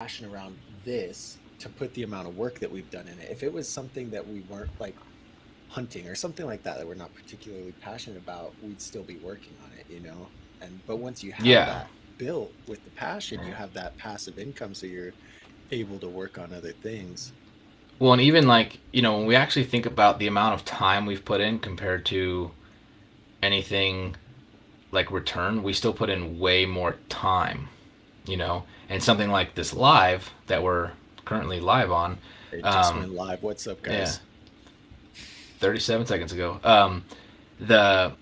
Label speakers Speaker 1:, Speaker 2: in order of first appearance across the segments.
Speaker 1: passion around this to put the amount of work that we've done in it. If it was something that we weren't like hunting or something like that we're not particularly passionate about, we'd still be working on it, you know? And but once you have
Speaker 2: Yeah.
Speaker 1: that built with the passion, you have that passive income so you're able to work on other things.
Speaker 2: Well, and even like, when we actually think about the amount of time we've put in compared to anything like return, we still put in way more time, you know? And something like this live that we're currently live on,
Speaker 1: It just
Speaker 2: um,
Speaker 1: went live. What's up,
Speaker 2: yeah,
Speaker 1: guys?
Speaker 2: 37 seconds ago. The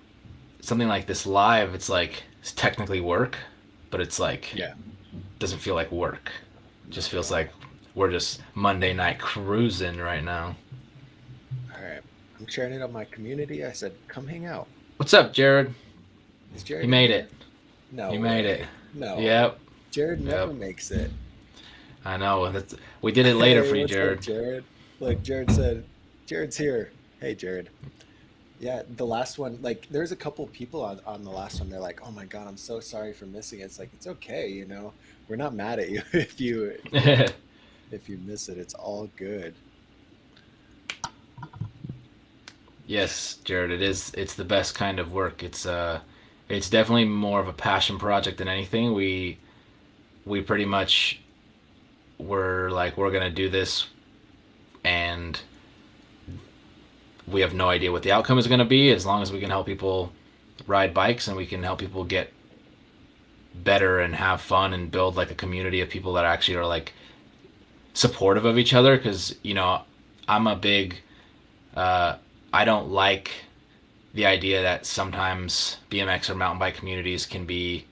Speaker 2: something like this live, it's like it's technically work, but it's like
Speaker 1: Yeah,
Speaker 2: doesn't feel like work. It just
Speaker 1: not at
Speaker 2: feels
Speaker 1: all.
Speaker 2: like we're just Monday night cruising right now.
Speaker 1: All right, I'm sharing it on my community. I said come hang out.
Speaker 2: What's up, Jared?
Speaker 1: Is
Speaker 2: He
Speaker 1: Jared in
Speaker 2: made it.
Speaker 1: here? No
Speaker 2: He made it.
Speaker 1: way. No,
Speaker 2: Yep.
Speaker 1: Jared
Speaker 2: Yep.
Speaker 1: never makes it.
Speaker 2: I know. We did it later
Speaker 1: Hey,
Speaker 2: for you,
Speaker 1: what's up,
Speaker 2: Jared.
Speaker 1: Jared? Look, Jared said Jared's here. Hey, Jared. Yeah, the last one, like there's a couple people on the last one. They're like, "Oh my God, I'm so sorry for missing it." It's like it's okay, you know. We're not mad at you if you miss it. It's all good.
Speaker 2: Yes, Jared. It is. It's the best kind of work. It's definitely more of a passion project than anything. We pretty much were like we're gonna do this, and we have no idea what the outcome is gonna be. As long as we can help people ride bikes and we can help people get better and have fun and build like a community of people that actually are like supportive of each other. Because I'm a big I don't like the idea that sometimes BMX or mountain bike communities can be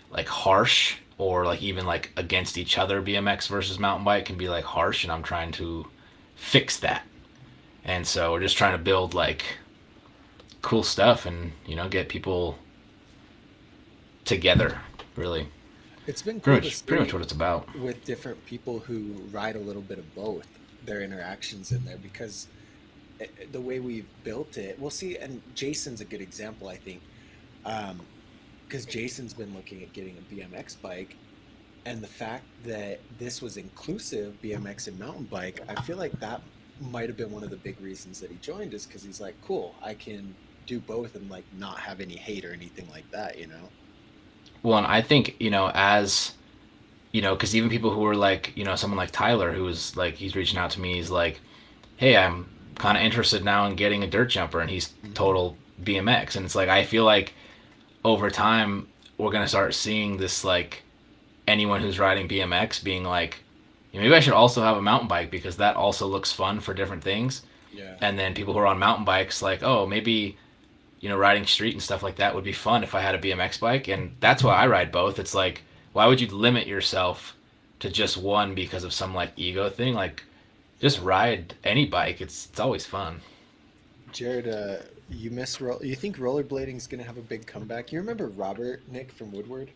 Speaker 2: like harsh or like even like against each other. BMX versus mountain bike can be like harsh, and I'm trying to fix that. And so we're just trying to build like cool stuff and get people together. Really,
Speaker 1: It's been
Speaker 2: pretty
Speaker 1: cool to
Speaker 2: much
Speaker 1: see
Speaker 2: what it's about.
Speaker 1: with different people who ride a little bit of both, their interactions in there because the way we've built it, we'll see. And Jason's a good example, I think, because Jason's been looking at getting a BMX bike, and the fact that this was inclusive BMX and mountain bike, I feel like that might have been one of the big reasons that he joined, is because he's like, cool, I can do both and like not have any hate or anything like that, you know?
Speaker 2: Well, and I think as because even people who are like someone like Tyler, who is like he's reaching out to me, he's like, hey, I'm kind of interested now in getting a dirt jumper, and he's
Speaker 1: Hmm.
Speaker 2: total BMX, and it's like I feel like over time we're gonna start seeing this like anyone who's riding BMX being like, maybe I should also have a mountain bike because that also looks fun for different things.
Speaker 1: Yeah.
Speaker 2: And then people who are on mountain bikes like, oh, maybe riding street and stuff like that would be fun if I had a BMX bike. And that's why I ride both. It's like, why would you limit yourself to just one because of some like ego thing? Like, just
Speaker 1: Yeah.
Speaker 2: ride any bike. It's always fun.
Speaker 1: Jared, you think rollerblading's gonna have a big comeback? You remember Robert Nick from Woodward?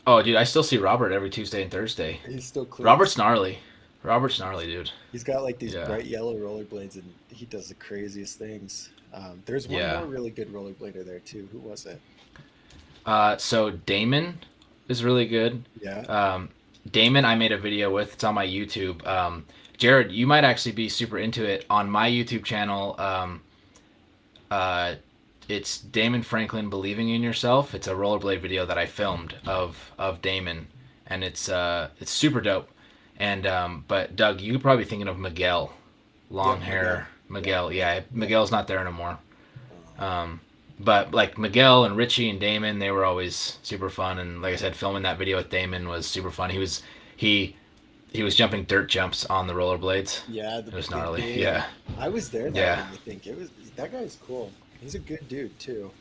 Speaker 2: Oh, dude, I still see Robert every Tuesday and Thursday.
Speaker 1: He's still cleats.
Speaker 2: Robert's gnarly. Robert's gnarly, dude.
Speaker 1: He's got like these
Speaker 2: Yeah.
Speaker 1: bright yellow rollerblades, and he does the craziest things. There's one
Speaker 2: Yeah.
Speaker 1: more really good rollerblader there too. Who was it?
Speaker 2: So Damon is really good.
Speaker 1: Yeah.
Speaker 2: Um, Damon, I made a video with. It's on my YouTube. Jared, you might actually be super into it on my YouTube channel. Uh, it's Damon Franklin believing in yourself. It's a rollerblade video that I filmed of Damon, and it's super dope. And but Doug, you could probably be thinking of Miguel, long
Speaker 1: Yep. Miguel.
Speaker 2: hair
Speaker 1: Yep.
Speaker 2: Miguel. Yeah,
Speaker 1: Yep.
Speaker 2: Miguel's not there anymore.
Speaker 1: Uh,
Speaker 2: Um, but like Miguel and Richie and Damon, they were always super fun. And like I said, filming that video with Damon was super fun. He he was jumping dirt jumps on the rollerblades.
Speaker 1: yeah.
Speaker 2: It was
Speaker 1: The
Speaker 2: gnarly.
Speaker 1: big.
Speaker 2: Yeah,
Speaker 1: I was there that
Speaker 2: yeah,
Speaker 1: week. I think it was that guy's cool. He's a good dude too.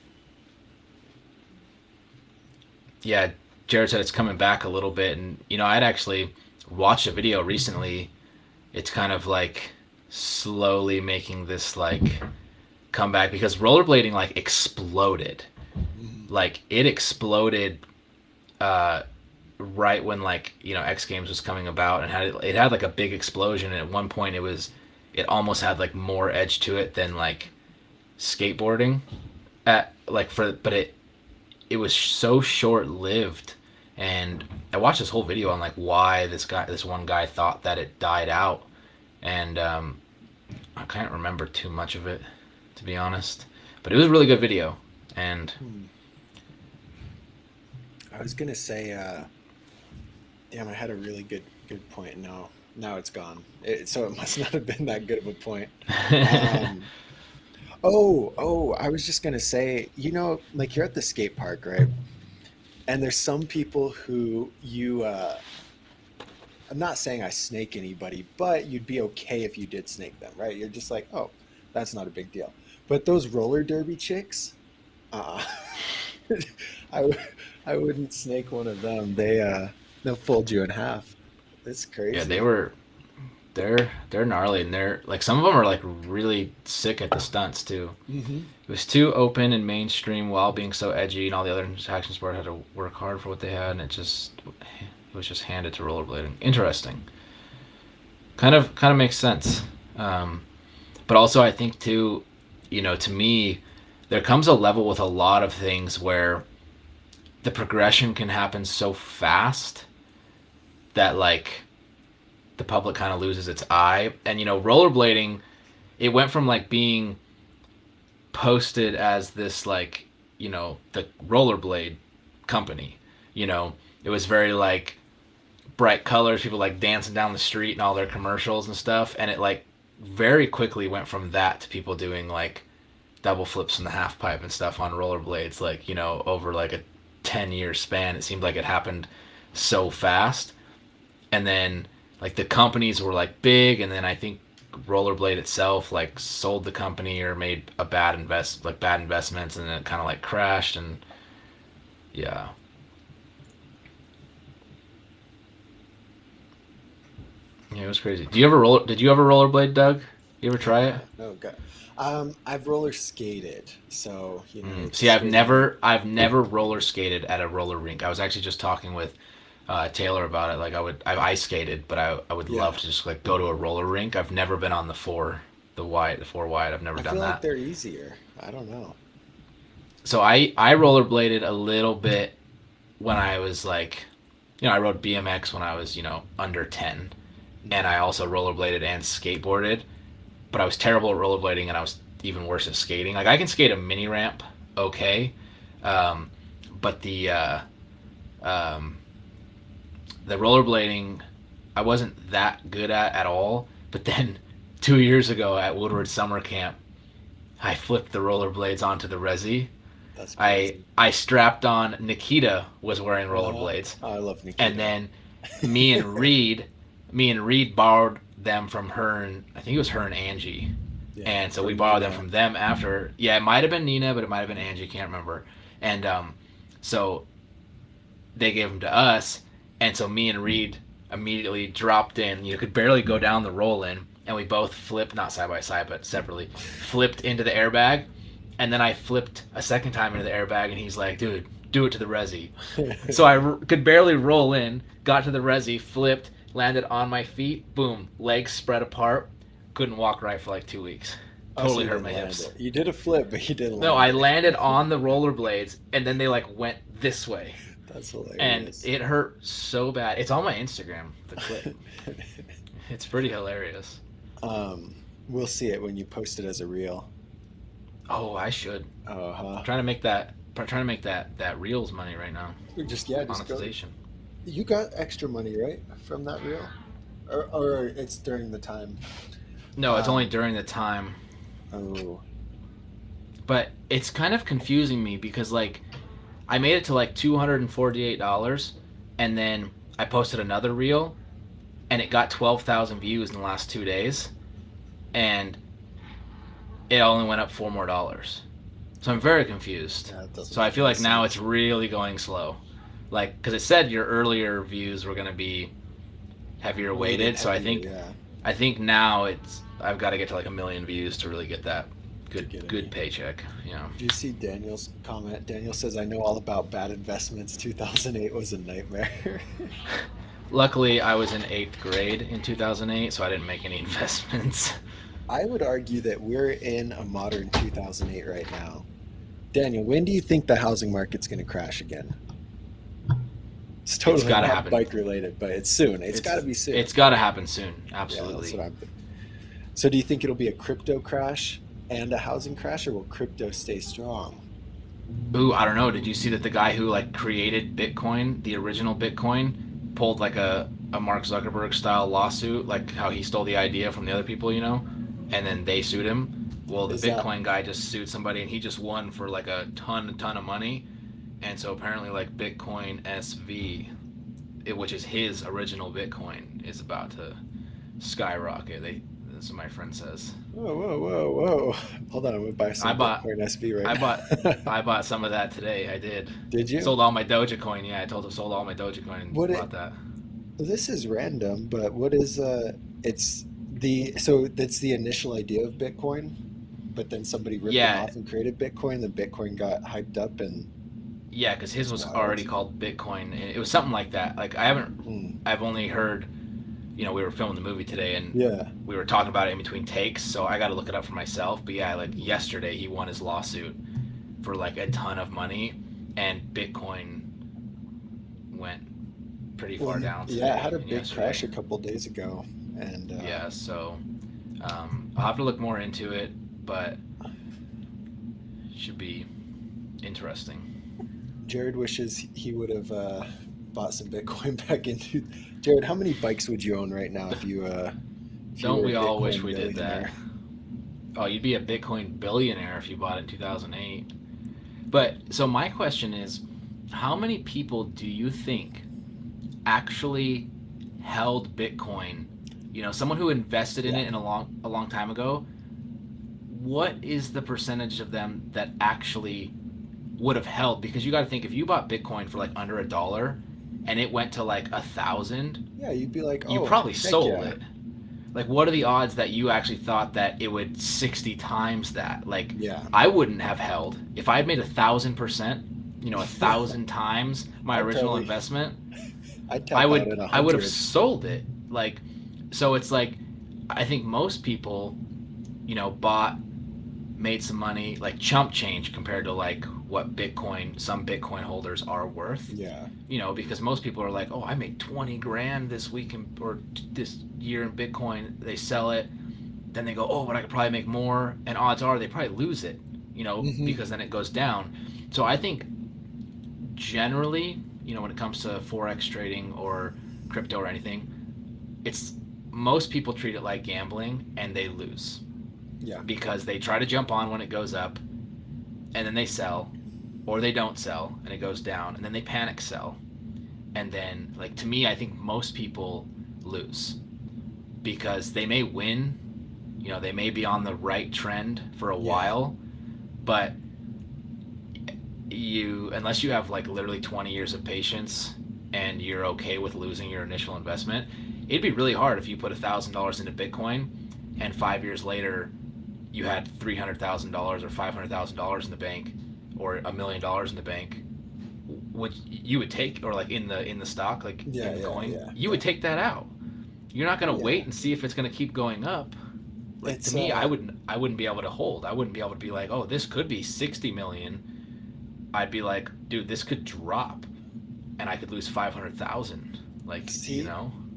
Speaker 2: yeah. Jared said it's coming back a little bit, and I'd actually watched a video recently. It's kind of like slowly making this like comeback because rollerblading like exploded.
Speaker 1: Mhm.
Speaker 2: Like it exploded uh, right when like X Games was coming about and it had like a big explosion. And at one point it almost had like more edge to it than like skateboarding at like for but it was so short lived And I watched this whole video on like why this one guy thought that it died out, and I can't remember too much of it, to be honest. But it was a really good video, and
Speaker 1: Hmm. I was gonna say, damn, I had a really good point. Now it's gone. So it must not have been that good of a point. Um, oh, I was just gonna say, like you're at the skate park, right? And there's some people who I'm not saying I snake anybody, but you'd be okay if you did snake them, right? You're just like, oh, that's not a big deal. But those roller derby chicks, uh, I, w- I wouldn't snake one of them. They'll fold you in half. It's
Speaker 2: yeah,
Speaker 1: crazy.
Speaker 2: they're gnarly, and they're like some of them are like really sick at the stunts too.
Speaker 1: Hmm.
Speaker 2: It was too open and mainstream while being so edgy, and all the other action sport had to work hard for what they had, and it was just handed to rollerblading. Interesting. Kind of makes sense. Um, but also, I think too, to me, there comes a level with a lot of things where the progression can happen so fast that like the public kind of loses its eye. And rollerblading, it went from like being posted as this like the rollerblade company. You know, it was very like bright colors, people like dancing down the street and all their commercials and stuff, and it like very quickly went from that to people doing like double flips in the half pipe and stuff on rollerblades, like over like a 10-year span. It seemed like it happened so fast, and then like the companies were like big, and then I think rollerblade itself like sold the company or made a bad investments, and then it kind of like crashed. And yeah. Yeah, it was crazy. Did you ever rollerblade, Doug? You ever try it?
Speaker 1: Oh god. I've roller skated, so
Speaker 2: See,
Speaker 1: it's skating.
Speaker 2: I've never roller skated at a roller rink. I was actually just talking with Taylor about it. Like I've ice skated, but I would
Speaker 1: Yeah,
Speaker 2: love to just like go to a roller rink. I've never been on the four wide. I've never
Speaker 1: I
Speaker 2: done
Speaker 1: feel like
Speaker 2: that.
Speaker 1: they're easier. I don't know.
Speaker 2: So I rollerbladed a little bit when I was like, I rode BMX when I was under 10, and
Speaker 1: Hmm.
Speaker 2: I also rollerbladed and skateboarded. But I was terrible at rollerblading, and I was even worse at skating. Like I can skate a mini ramp, okay, um, but um, the rollerblading I wasn't that good at all. But then 2 years ago at Woodward Summer Camp, I flipped the rollerblades onto the resi.
Speaker 1: That's
Speaker 2: I
Speaker 1: crazy.
Speaker 2: I strapped on. Nikita was wearing
Speaker 1: Uh-huh.
Speaker 2: rollerblades,
Speaker 1: Oh, I love
Speaker 2: and
Speaker 1: Nikita.
Speaker 2: then me and Reed, me and Reed borrowed them from her, and I think it was her and Angie,
Speaker 1: Yeah,
Speaker 2: and so we
Speaker 1: from
Speaker 2: borrowed them
Speaker 1: Nina.
Speaker 2: from them after. Yeah, it might have been Nina, but it might have been Angie. Can't remember. And so they gave them to us, and so me and Reed immediately dropped in. You could barely go down the roll in, and we both flipped, not side by side but separately, flipped into the airbag, and then I flipped a second time into the airbag, and he's like, "Dude, do it to the resi." So could barely roll in, got to the resi, flipped, landed on my feet, boom, legs spread apart, couldn't walk right for like 2 weeks.
Speaker 1: Oh, so
Speaker 2: Totally
Speaker 1: you
Speaker 2: hurt
Speaker 1: didn't
Speaker 2: my
Speaker 1: land
Speaker 2: hips.
Speaker 1: it. You did a flip, but you didn't
Speaker 2: No,
Speaker 1: land
Speaker 2: I
Speaker 1: it.
Speaker 2: landed on the rollerblades, and then they like went this way,
Speaker 1: That's
Speaker 2: and
Speaker 1: hilarious.
Speaker 2: it hurt so bad. It's on my Instagram, the clip. It's pretty hilarious.
Speaker 1: um, we'll see it when you post it as a reel.
Speaker 2: Oh, I should.
Speaker 1: Uh-huh.
Speaker 2: Trying to make that reels money right now.
Speaker 1: Just go.
Speaker 2: Monetization.
Speaker 1: You got extra money, right, from that reel? Or it's during the time.
Speaker 2: No, it's only
Speaker 1: Um,
Speaker 2: during the time,
Speaker 1: oh,
Speaker 2: but it's kind of confusing me because like I made it to like $248, and then I posted another reel, and it got 12,000 views in the last 2 days, and it only went up $4 more. So I'm very confused.
Speaker 1: that doesn't
Speaker 2: So I
Speaker 1: make
Speaker 2: feel
Speaker 1: any
Speaker 2: like now it's
Speaker 1: sense.
Speaker 2: really going slow, like because it said your earlier views were gonna be heavier
Speaker 1: Weighted
Speaker 2: weighted. So
Speaker 1: heavier, yeah,
Speaker 2: I think now I've got to get to like a million views to really get that
Speaker 1: to get
Speaker 2: good
Speaker 1: any.
Speaker 2: paycheck. You know.
Speaker 1: Do you see Daniel's comment? Daniel says, I know all about bad investments. 2008 was a nightmare.
Speaker 2: Luckily, I was in eighth grade in 2008, so I didn't make any investments.
Speaker 1: I would argue that we're in a modern 2008 right now. Daniel, when do you think the housing market's going to crash again? It's
Speaker 2: It's
Speaker 1: totally
Speaker 2: got to
Speaker 1: not
Speaker 2: happen.
Speaker 1: bike related, but it's soon. It's got to be soon.
Speaker 2: It's got to happen soon.
Speaker 1: Yeah, that's what
Speaker 2: Absolutely.
Speaker 1: I'm thinking. So do you think it'll be a crypto crash and a housing crash, or will crypto stay strong?
Speaker 2: Ooh, I don't know. Did you see that the guy who like created Bitcoin, the original Bitcoin, pulled like a Mark Zuckerberg style lawsuit, like how he stole the idea from the other people, and then they sued him. Well, the
Speaker 1: Is that
Speaker 2: Bitcoin guy just sued somebody, and he just won for like a ton of money. And so apparently, like Bitcoin SV, which is his original Bitcoin, is about to skyrocket. That's what my friend says.
Speaker 1: whoa, whoa, whoa, whoa. Hold on, I'm gonna buy
Speaker 2: I
Speaker 1: some
Speaker 2: bought,
Speaker 1: Bitcoin SV right
Speaker 2: I bought,
Speaker 1: now.
Speaker 2: I bought some of that today. I did.
Speaker 1: Did you?
Speaker 2: Sold all my Dogecoin. Yeah, I told him sold all my Dogecoin
Speaker 1: What
Speaker 2: and
Speaker 1: it
Speaker 2: bought that.
Speaker 1: this is random, but what is it's so that's the initial idea of Bitcoin, but then somebody ripped them
Speaker 2: Yeah,
Speaker 1: off and created Bitcoin, then Bitcoin got hyped up and
Speaker 2: yeah, because his
Speaker 1: was
Speaker 2: was
Speaker 1: wild.
Speaker 2: already called Bitcoin. It was something like that. Like I haven't,
Speaker 1: Hmm.
Speaker 2: I've only heard. We were filming the movie today, and
Speaker 1: Yeah.
Speaker 2: we were talking about it in between takes. So I got to look it up for myself. But yeah, like yesterday, he won his lawsuit for like a ton of money, and Bitcoin went pretty
Speaker 1: Well,
Speaker 2: far down
Speaker 1: yeah, it
Speaker 2: today
Speaker 1: had a
Speaker 2: and
Speaker 1: big
Speaker 2: yesterday.
Speaker 1: crash a couple days ago, and
Speaker 2: Yeah, so I'll have to look more into it, but should be interesting.
Speaker 1: Jared wishes he would have bought some Bitcoin back into. Jared, how many bikes would you own right now if you
Speaker 2: Don't
Speaker 1: were a
Speaker 2: we all wish
Speaker 1: Bitcoin
Speaker 2: we did that?
Speaker 1: billionaire?
Speaker 2: Oh, you'd be a Bitcoin billionaire if you bought it in 2008. But so my question is, how many people do you think actually held Bitcoin? Someone who invested in
Speaker 1: Yeah.
Speaker 2: it in a long time ago. What is the percentage of them that actually would have held? Because you got to think if you bought Bitcoin for like under $1 and it went to like 1,000,
Speaker 1: Yeah, you'd be like,
Speaker 2: you
Speaker 1: oh,
Speaker 2: probably
Speaker 1: heck
Speaker 2: sold
Speaker 1: yeah.
Speaker 2: it. Like, what are the odds that you actually thought that it would 60 times that? Like,
Speaker 1: Yeah.
Speaker 2: I wouldn't have held if I had made 1,000%, 1,000 times my
Speaker 1: I'd
Speaker 2: original
Speaker 1: probably,
Speaker 2: investment.
Speaker 1: I'd
Speaker 2: I
Speaker 1: tap out
Speaker 2: would
Speaker 1: at a
Speaker 2: I would have
Speaker 1: hundred.
Speaker 2: sold it. Like, so it's like I think most people, bought, made some money, like chump change compared to like what some Bitcoin holders are worth.
Speaker 1: Yeah.
Speaker 2: Because most people are like, oh, I made 20 grand this week or this year in Bitcoin. They sell it, then they go, oh, but I could probably make more, and odds are they probably lose it,
Speaker 1: Hmm.
Speaker 2: because then it goes down. So I think generally, when it comes to forex trading or crypto or anything, it's most people treat it like gambling and they lose
Speaker 1: Yeah.
Speaker 2: because they try to jump on when it goes up and then they sell, or they don't sell and it goes down and then they panic sell. And then, like, to me, I think most people lose because they may win, they may be on the right trend for a
Speaker 1: Yeah.
Speaker 2: while, but unless you have like literally 20 years of patience and you're okay with losing your initial investment, it'd be really hard if you put $1,000 into Bitcoin and 5 years later you had $300,000 or $500,000 in the bank or $1 million in the bank. Would you would take, or like in the stock, like
Speaker 1: Yeah.
Speaker 2: in the
Speaker 1: Yeah.
Speaker 2: coin,
Speaker 1: Yeah.
Speaker 2: you
Speaker 1: Yeah.
Speaker 2: would take that out. You're not
Speaker 1: Oh
Speaker 2: going to
Speaker 1: yeah.
Speaker 2: wait and see if it's going to keep going up. Like, to
Speaker 1: It's
Speaker 2: me, I wouldn't be able to hold. I wouldn't be able to be like, oh, this could be 60 million. I'd be like, dude, this could drop and I could lose 500,000. Like,
Speaker 1: see,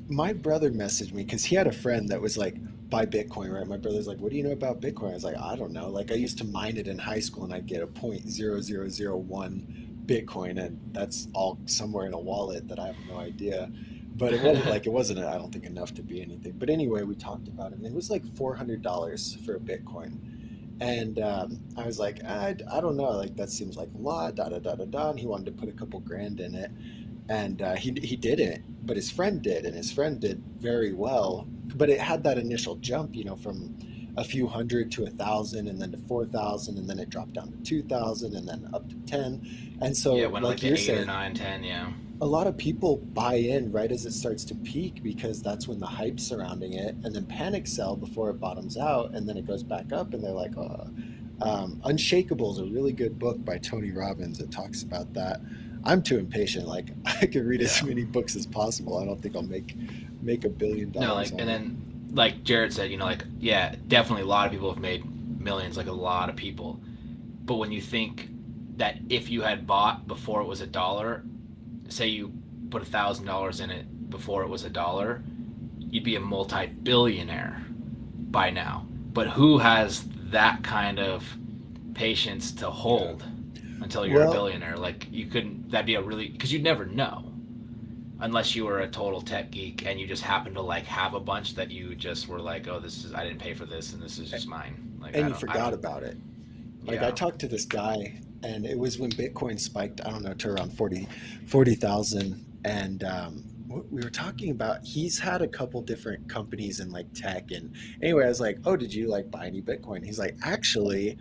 Speaker 1: my brother messaged me because he had a friend that was like, buy Bitcoin, right? My brother's like, what do you know about Bitcoin? I was like, I don't know. Like, I used to mine it in high school and I'd get a 0.0001 Bitcoin, and that's all somewhere in a wallet that I have no idea. But it wasn't, I don't think, enough to be anything. But anyway, we talked about it, and it was like $400 for a Bitcoin. And I was like, I don't know. Like, that seems like a lot, da da da da da. And he wanted to put a couple grand in it, and he didn't, but his friend did, and his friend did very well. But it had that initial jump, from a few hundred to 1,000, and then to 4,000, and then it dropped down to 2,000, and then up to 10. And
Speaker 2: yeah,
Speaker 1: so,
Speaker 2: it went like
Speaker 1: like
Speaker 2: to
Speaker 1: you're
Speaker 2: 8 or
Speaker 1: saying,
Speaker 2: 9, 10. Yeah.
Speaker 1: a lot of people buy in right as it starts to peak because that's when the hype surrounding it, and then panic sell before it bottoms out, and then it goes back up, and they're like, oh. Unshakable is a really good book by Tony Robbins. It talks about that. I'm too impatient. Like, I could read as
Speaker 2: Yeah.
Speaker 1: many books as possible. I don't think I'll make $1 billion
Speaker 2: No, like,
Speaker 1: on
Speaker 2: and
Speaker 1: it.
Speaker 2: then, like Jared said, like, yeah, definitely a lot of people have made millions, like a lot of people. But when you think that if you had bought before it was $1, say you put $1,000 in it before it was a dollar, you'd be a multi-billionaire by now. But who has that kind of patience to
Speaker 1: Yeah.
Speaker 2: hold until you're a
Speaker 1: Well,
Speaker 2: billionaire? Like you couldn't. That'd be a really because you'd never know unless you were a total tech geek and you just happened to like have a bunch that you just were like, oh, this is I didn't pay for this and this is just mine. Like
Speaker 1: and you
Speaker 2: I
Speaker 1: forgot
Speaker 2: don't.
Speaker 1: about it. Like I
Speaker 2: Yeah.
Speaker 1: talked to this guy, and it was when Bitcoin spiked, I don't know, to around 40,000. And we were talking about, he's had a couple different companies in like tech. And anyway, I was like, oh, did you like buy any Bitcoin? He's like, actually,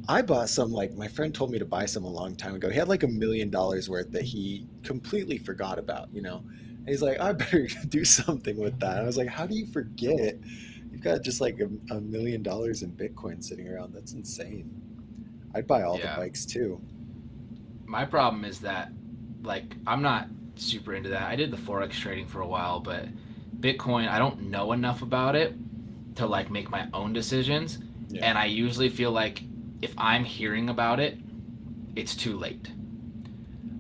Speaker 1: I bought some, like my friend told me to buy some a long time ago. He had like $1 million worth that he completely forgot about, you know? And he's like, I better do something with that. And I was like, how do you forget? You've got just like $1 million in Bitcoin sitting around. That's insane. I'd buy all the
Speaker 2: Yeah.
Speaker 1: bikes too.
Speaker 2: My problem is that like I'm not super into that. I did the forex trading for a while, but Bitcoin, I don't know enough about it to like make my own decisions,
Speaker 1: Yeah.
Speaker 2: and I usually feel like if I'm hearing about it, it's too late.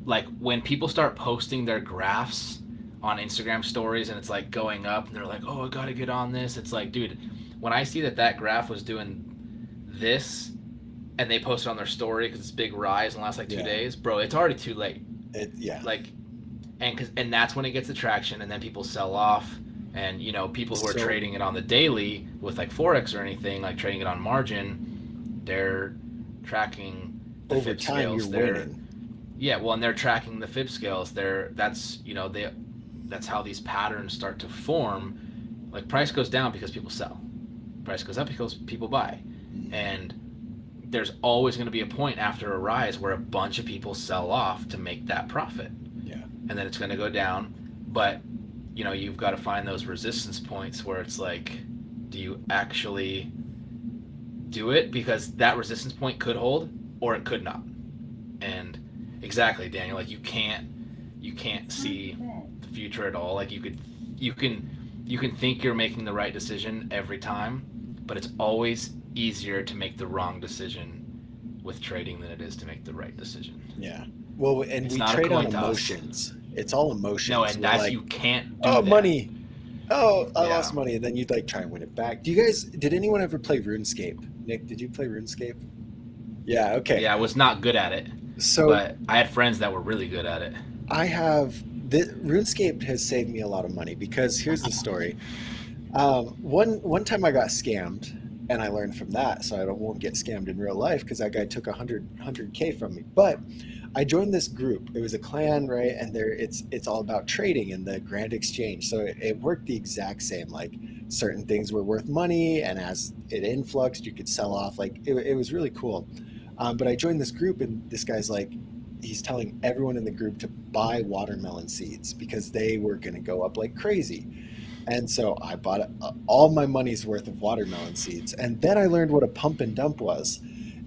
Speaker 2: Like when people start posting their graphs on Instagram stories and it's like going up and they're like, "Oh, I got to get on this." It's like, dude, when I see that that graph was doing this and they posted on their story cuz it's big rise in the last like 2
Speaker 1: Yeah.
Speaker 2: days, bro, it's already too late.
Speaker 1: Yeah.
Speaker 2: Like and that's when it gets the traction and then people sell off and people who are
Speaker 1: So
Speaker 2: trading it on the daily with like forex or anything like trading it on margin, they're tracking the
Speaker 1: over
Speaker 2: fib
Speaker 1: time, you're
Speaker 2: scales. They're
Speaker 1: winning.
Speaker 2: Yeah, well, and they're tracking the fib scales. That's they that's how these patterns start to form. Like price goes down because people sell, price goes up because people buy,
Speaker 1: Mhm.
Speaker 2: and there's always going to be a point after a rise where a bunch of people sell off to make that profit,
Speaker 1: Yeah.
Speaker 2: and then it's going to go down. But you've got to find those resistance points where it's like, do you actually do it because that resistance point could hold or it could not? And exactly, Daniel, like you can't see the future at all. Like you can think you're making the right decision every time, but it's always easier to make the wrong decision with trading than it is to make the right decision.
Speaker 1: Yeah. Well, and
Speaker 2: It's
Speaker 1: we
Speaker 2: not a
Speaker 1: trade on
Speaker 2: coin toss.
Speaker 1: emotions. It's all
Speaker 2: No,
Speaker 1: emotions.
Speaker 2: and
Speaker 1: We're
Speaker 2: that's
Speaker 1: like,
Speaker 2: you can't do
Speaker 1: oh,
Speaker 2: that.
Speaker 1: money. Oh, I
Speaker 2: Yeah.
Speaker 1: lost money. And then you'd like try and win it back. Did anyone ever play RuneScape? Nick, did you play RuneScape? Yeah. Okay.
Speaker 2: Yeah, I was not good at it,
Speaker 1: So
Speaker 2: but I had friends that were really good at it.
Speaker 1: I have RuneScape has saved me a lot of money because here's the story. One time I got scammed, and I learned from that, so I won't get scammed in real life because that guy took 100K from me. But I joined this group. It was a clan, right? And there, it's all about trading and the grand exchange. So it worked the exact same. Like certain things were worth money, and as it influxed, you could sell off. Like it was really cool. But I joined this group, and this guy's like, he's telling everyone in the group to buy watermelon seeds because they were going to go up like crazy. And so I bought all my money's worth of watermelon seeds. And then I learned what a pump and dump was.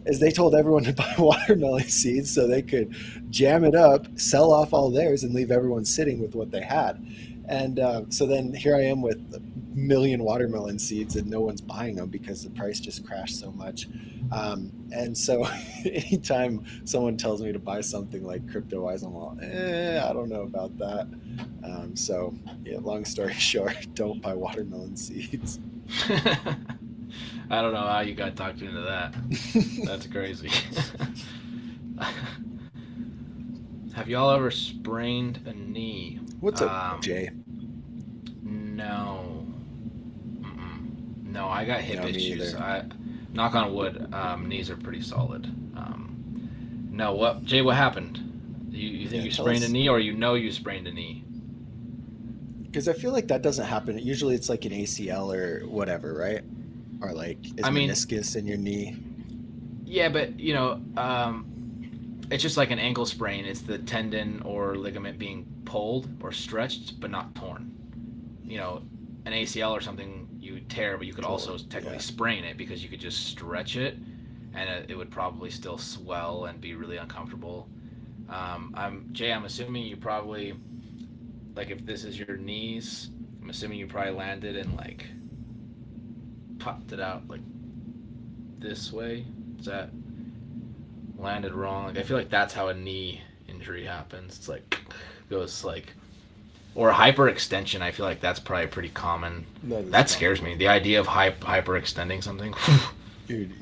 Speaker 1: Is they told everyone to buy watermelon seeds so they could jam it up, sell off all theirs, and leave everyone sitting with what they had. And so then here I am with a million watermelon seeds, and no one's buying them because the price just crashed so much. And so anytime someone tells me to buy something like crypto wise, I'm all, I don't know about that. So yeah, long story short, don't buy watermelon seeds.
Speaker 2: I don't know how you got talked into that. That's crazy. Have y'all ever sprained a knee?
Speaker 1: What's up,
Speaker 2: Um,
Speaker 1: Jay?
Speaker 2: no. No, I got hip
Speaker 1: No, me
Speaker 2: issues.
Speaker 1: either.
Speaker 2: I knock on wood. Knees are pretty solid. No, what Jay? What happened? You think
Speaker 1: Yeah,
Speaker 2: you
Speaker 1: tell
Speaker 2: sprained a
Speaker 1: us.
Speaker 2: knee, or you sprained a knee?
Speaker 1: Because I feel like that doesn't happen. Usually it's like an ACL or whatever, right? Or like is
Speaker 2: I mean,
Speaker 1: meniscus in your knee?
Speaker 2: yeah, but it's just like an ankle sprain. It's the tendon or ligament being pulled or stretched, but not torn. You know, an ACL or something you tear, but you could also technically
Speaker 1: Yeah.
Speaker 2: sprain it because you could just stretch it, and it would probably still swell and be really uncomfortable. I'm Jay. I'm assuming you probably like if this is your knees. I'm assuming you probably landed and like popped it out like this way. Is that landed wrong? Like I feel like that's how a knee injury happens. It's like goes like, or hyperextension. I feel like that's probably pretty common.
Speaker 1: That is
Speaker 2: That scares
Speaker 1: common.
Speaker 2: me. The idea of hyperextending something.
Speaker 1: Dude,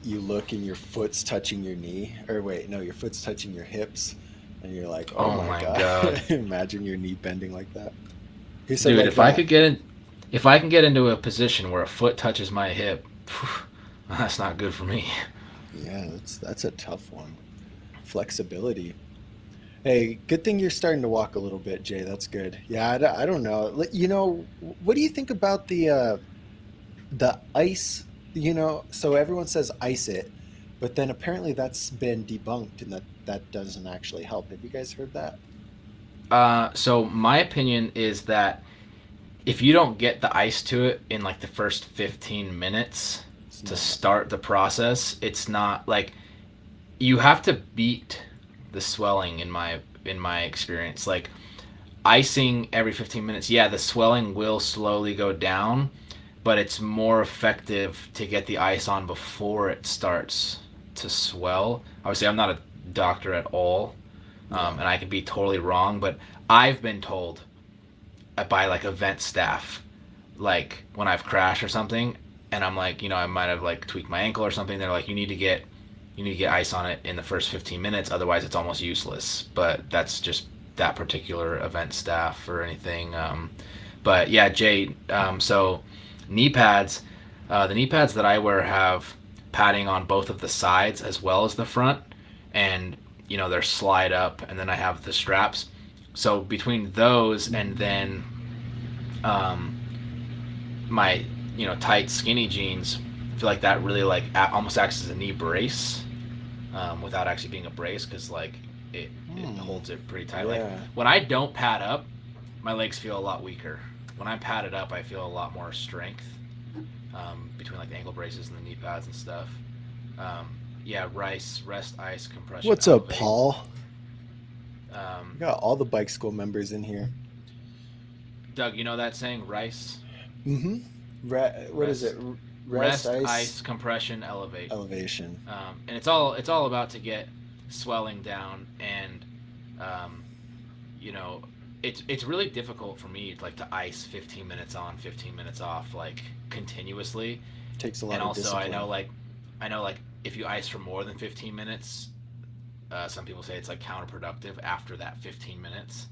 Speaker 1: you look and your foot's touching your knee, or wait, no, your foot's touching your hips, and you're like, oh
Speaker 2: Oh
Speaker 1: my
Speaker 2: my
Speaker 1: god,
Speaker 2: god,
Speaker 1: imagine your knee bending like that. He said
Speaker 2: dude!
Speaker 1: like that.
Speaker 2: If I can get into a position where a foot touches my hip, that's not good for me.
Speaker 1: Yeah, that's a tough one. Flexibility. Hey, good thing you're starting to walk a little bit, Jay. That's good. Yeah, I don't know. You know, what do you think about the ice? You know, so everyone says ice it, but then apparently that's been debunked and that doesn't actually help. Have you guys heard that?
Speaker 2: So my opinion is that if you don't get the ice to it in like the first 15 minutes
Speaker 1: It's
Speaker 2: to
Speaker 1: not.
Speaker 2: start the process, it's not like you have to beat the swelling in my experience. Like icing every 15 minutes, yeah, the swelling will slowly go down, but it's more effective to get the ice on before it starts to swell. Obviously, I'm not a doctor at all,
Speaker 1: Yeah.
Speaker 2: and I could be totally wrong, but I've been told by like event staff, like when I've crashed or something, and I'm like, I might have like tweaked my ankle or something. They're like, you need to get ice on it in the first 15 minutes, otherwise it's almost useless. But that's just that particular event staff or anything. But yeah, Jay. So knee pads, the knee pads that I wear have padding on both of the sides as well as the front, and they're slide up, and then I have the straps. So between those and then um, my tight skinny jeans, I feel like that really like almost acts as a knee brace, without actually being a brace, because like it
Speaker 1: Hmm.
Speaker 2: holds it pretty tight. Like
Speaker 1: Yeah.
Speaker 2: when I don't pad up, my legs feel a lot weaker. When I'm padded up, I feel a lot more strength, between like the ankle braces and the knee pads and stuff. Um, yeah, rest, ice, compression,
Speaker 1: What's up,
Speaker 2: elevate.
Speaker 1: Paul? We
Speaker 2: Um,
Speaker 1: got all the bike school members in here.
Speaker 2: Doug, you know that saying, rice,
Speaker 1: Mm-hmm. What is it?
Speaker 2: rest,
Speaker 1: Rest,
Speaker 2: ice,
Speaker 1: ice,
Speaker 2: compression, elevate.
Speaker 1: elevation.
Speaker 2: And it's all about to get swelling down, and um, you know it's really difficult for me like to ice 15 minutes on, 15 minutes off, like continuously.
Speaker 1: Takes a
Speaker 2: And
Speaker 1: lot of
Speaker 2: also
Speaker 1: discipline.
Speaker 2: I know like if you ice for more than 15 minutes, some people say it's like counterproductive after that 15 minutes.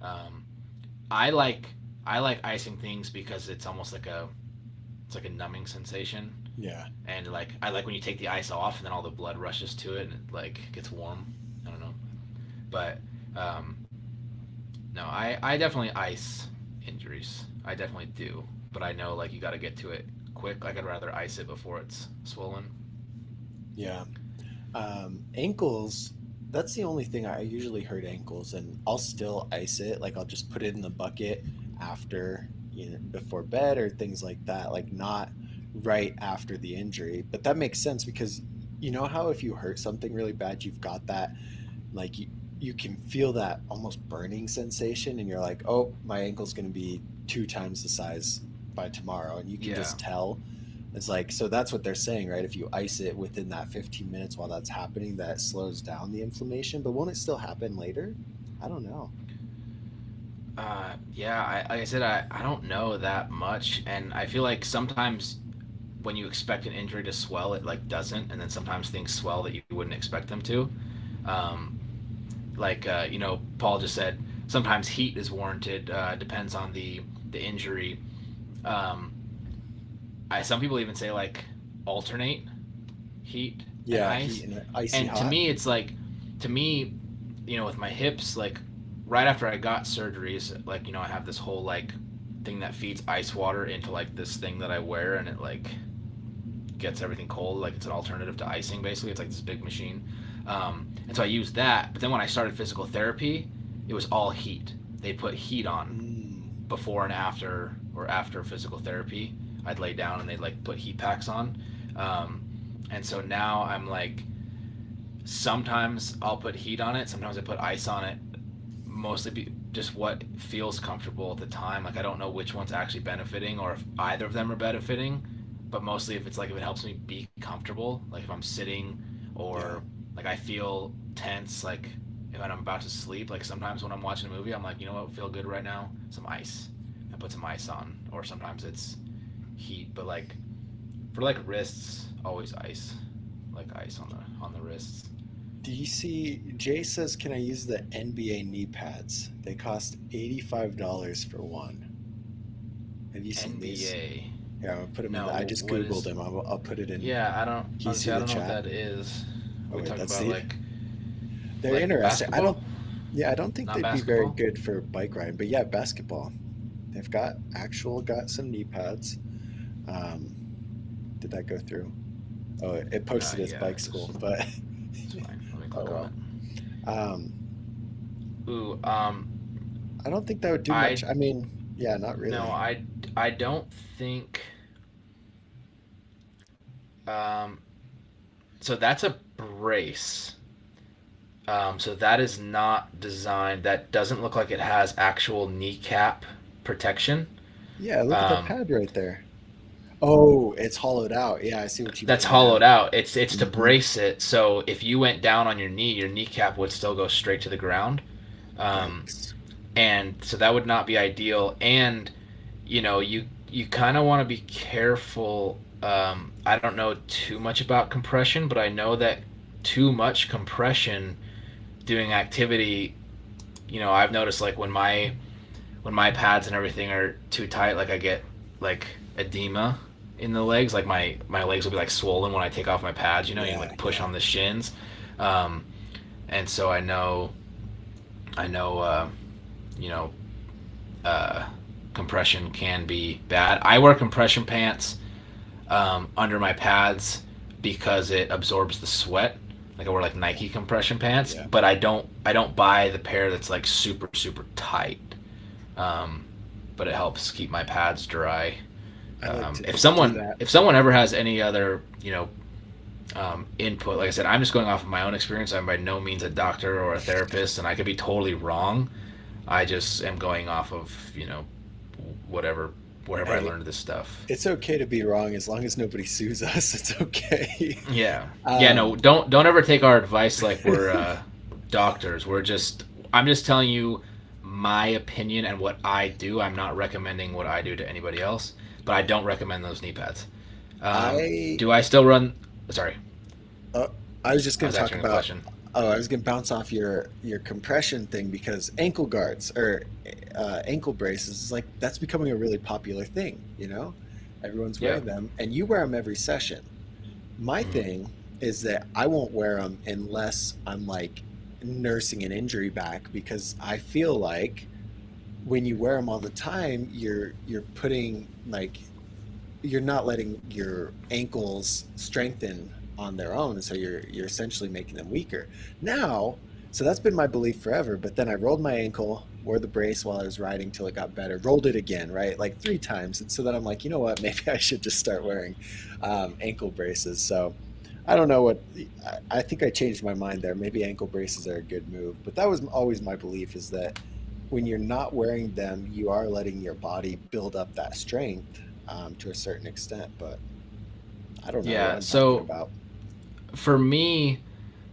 Speaker 2: um, I like I like icing things because it's like a numbing sensation.
Speaker 1: Yeah.
Speaker 2: And like I like when you take the ice off and then all the blood rushes to it and it like gets warm. I don't know, but um, no, I definitely ice injuries. I definitely do, but I know like you got to get to it quick. Like I'd rather ice it before it's swollen.
Speaker 1: Yeah. Ankles, that's the only thing I usually hurt ankles, and I'll still ice it. Like I'll just put it in the bucket after, before bed or things like that, like not right after the injury. But that makes sense because you know how if you hurt something really bad, you've got that, like you can feel that almost burning sensation, and you're like, oh, my ankle's going to be 2 times the size by tomorrow, and you can
Speaker 2: Yeah.
Speaker 1: just tell. It's like, so that's what they're saying, right? If you ice it within that 15 minutes while that's happening, that slows down the inflammation. But won't it still happen later? I don't know.
Speaker 2: Yeah, like I said, I don't know that much, and I feel like sometimes when you expect an injury to swell, it like doesn't, and then sometimes things swell that you wouldn't expect them to. Um, Paul just said sometimes heat is warranted. Depends on the injury. Um, some people even say like alternate heat and
Speaker 1: Yeah, heat
Speaker 2: ice,
Speaker 1: and icy
Speaker 2: and to
Speaker 1: hot.
Speaker 2: me it's like, to me, with my hips, like right after I got surgeries, like I have this whole like thing that feeds ice water into like this thing that I wear, and it like gets everything cold. Like it's an alternative to icing, basically. It's like this big machine, and so I used that. But then when I started physical therapy, it was all heat. They put heat on
Speaker 1: Mm,
Speaker 2: before and after, or after physical therapy. I'd lay down and they'd like put heat packs on. Um, and so now I'm like, sometimes I'll put heat on it, sometimes I put ice on it, mostly just what feels comfortable at the time. Like I don't know which one's actually benefiting or if either of them are benefiting, but mostly if it's like if it helps me be comfortable, like if I'm sitting
Speaker 1: yeah.
Speaker 2: or like I feel tense, like and when I'm about to sleep, like sometimes when I'm watching a movie, I'm like, you know what would feel good right now? Some ice. I put some ice on, or sometimes it's heat. But like for like wrists, always ice, like ice on the wrists.
Speaker 1: Do you see? Jay says, "Can I use the NBA knee pads? They cost $85 for one." Have you seen these?
Speaker 2: NBA.
Speaker 1: Here, I'm gonna put them in. I
Speaker 2: No,
Speaker 1: just
Speaker 2: what
Speaker 1: Googled
Speaker 2: is?
Speaker 1: them. I'll put it in.
Speaker 2: Yeah, I don't.
Speaker 1: Can you see
Speaker 2: Honestly, I
Speaker 1: the
Speaker 2: don't know what
Speaker 1: chat?
Speaker 2: that is.
Speaker 1: Oh
Speaker 2: We
Speaker 1: wait,
Speaker 2: talking
Speaker 1: that's
Speaker 2: about
Speaker 1: the. They're
Speaker 2: like
Speaker 1: interesting. I
Speaker 2: basketball,
Speaker 1: don't. Yeah, I don't think
Speaker 2: not
Speaker 1: they'd be very
Speaker 2: basketball.
Speaker 1: good for bike riding, but yeah, basketball. They've got some knee pads. Um, did that go through? Oh, it posted as
Speaker 2: Yeah,
Speaker 1: bike school, but
Speaker 2: it's fine. Let me
Speaker 1: oh
Speaker 2: click on
Speaker 1: well.
Speaker 2: it.
Speaker 1: Um,
Speaker 2: Ooh,
Speaker 1: I don't think that would do much.
Speaker 2: I
Speaker 1: I mean, yeah, not
Speaker 2: no,
Speaker 1: really.
Speaker 2: I don't think. Um, so that's a brace. So that is not designed. That doesn't look like it has actual kneecap protection.
Speaker 1: Yeah, look at that
Speaker 2: Um,
Speaker 1: pad right there. Oh, it's hollowed out. Yeah, I see what you
Speaker 2: that's
Speaker 1: mean now.
Speaker 2: hollowed out. It's to
Speaker 1: Hmm.
Speaker 2: brace it. So if you went down on your knee, your kneecap would still go straight to the ground. Um,
Speaker 1: Yikes.
Speaker 2: and so that would not be ideal. And you kind of want to be careful. I don't know too much about compression, but I know that too much compression doing activity, I've noticed like when my pads and everything are too tight, like I get like edema in the legs. Like my legs will be like swollen when I take off my pads. You
Speaker 1: Yeah,
Speaker 2: like push
Speaker 1: yeah.
Speaker 2: on the shins, um, and so I know, you know, uh, compression can be bad. I wear compression pants under my pads because it absorbs the sweat. Like I wear like Nike compression pants,
Speaker 1: Yeah.
Speaker 2: but I don't buy the pair that's like super super tight. Um, but it helps keep my pads dry.
Speaker 1: I like to
Speaker 2: If
Speaker 1: do
Speaker 2: someone
Speaker 1: that.
Speaker 2: if someone ever has any other input, like I said, I'm just going off of my own experience. I'm by no means a doctor or a therapist, and I could be totally wrong. I just am going off of whatever wherever I
Speaker 1: Hey,
Speaker 2: learned this stuff.
Speaker 1: it's okay to be wrong as long as nobody sues us. It's okay.
Speaker 2: Yeah, yeah. No,
Speaker 1: Um,
Speaker 2: don't ever take our advice like we're doctors. I'm just telling you my opinion and what I do. I'm not recommending what I do to anybody else, but I don't recommend those knee pads.
Speaker 1: I
Speaker 2: Do I still run? Sorry,
Speaker 1: uh, I was just
Speaker 2: I
Speaker 1: going
Speaker 2: was
Speaker 1: to talk
Speaker 2: answering a
Speaker 1: about.
Speaker 2: question.
Speaker 1: Oh, I was going to bounce off your compression thing because ankle guards or ankle braces is like that's becoming a really popular thing. Everyone's
Speaker 2: Yeah.
Speaker 1: wearing them, and you wear them every session. My
Speaker 2: Mhm.
Speaker 1: thing is that I won't wear them unless I'm like nursing an injury back because I feel like when you wear them all the time, you're putting like you're not letting your ankles strengthen on their own, so you're essentially making them weaker. Now, so that's been my belief forever, but then I rolled my ankle, wore the brace while I was riding till it got better, rolled it again, right? Like three times. And so then I'm like, you know what, maybe I should just start wearing ankle braces. So I don't know what I think I changed my mind there. Maybe ankle braces are a good move, but that was always my belief is that when you're not wearing them, you are letting your body build up that strength to a certain extent. But I don't know what
Speaker 2: Yeah.
Speaker 1: I'm talking
Speaker 2: So
Speaker 1: about.
Speaker 2: for me,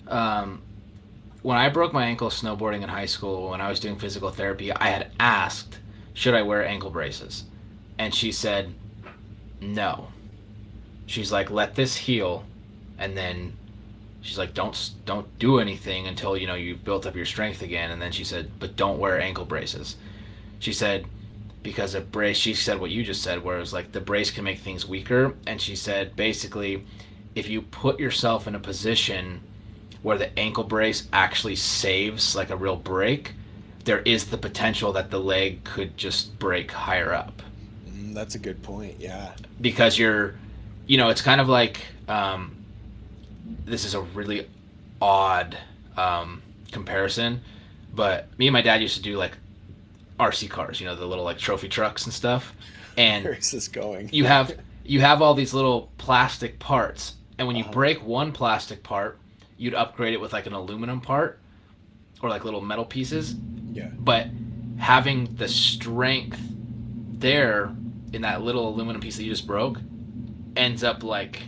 Speaker 2: um, when I broke my ankle snowboarding in high school, when I was doing physical therapy, I had asked, should I wear ankle braces? And she said, no. She's like, let this heal. And then she's like, don't do anything until, you've built up your strength again. And then she said, but don't wear ankle braces. She said, because a brace, she said what you just said, where it was like the brace can make things weaker. And she said, basically, if you put yourself in a position where the ankle brace actually saves like a real break, there is the potential that the leg could just break higher up
Speaker 1: That's a good point. Yeah.
Speaker 2: because it's kind of like this is a really odd comparison, but me and my dad used to do like RC cars, the little like trophy trucks and stuff, and
Speaker 1: Where is this going?
Speaker 2: you have you have all these little plastic parts, and when you
Speaker 1: Uh-huh.
Speaker 2: break one plastic part, you'd upgrade it with like an aluminum part or like little metal pieces,
Speaker 1: Yeah.
Speaker 2: but having the strength there in that little aluminum piece that you just broke ends up like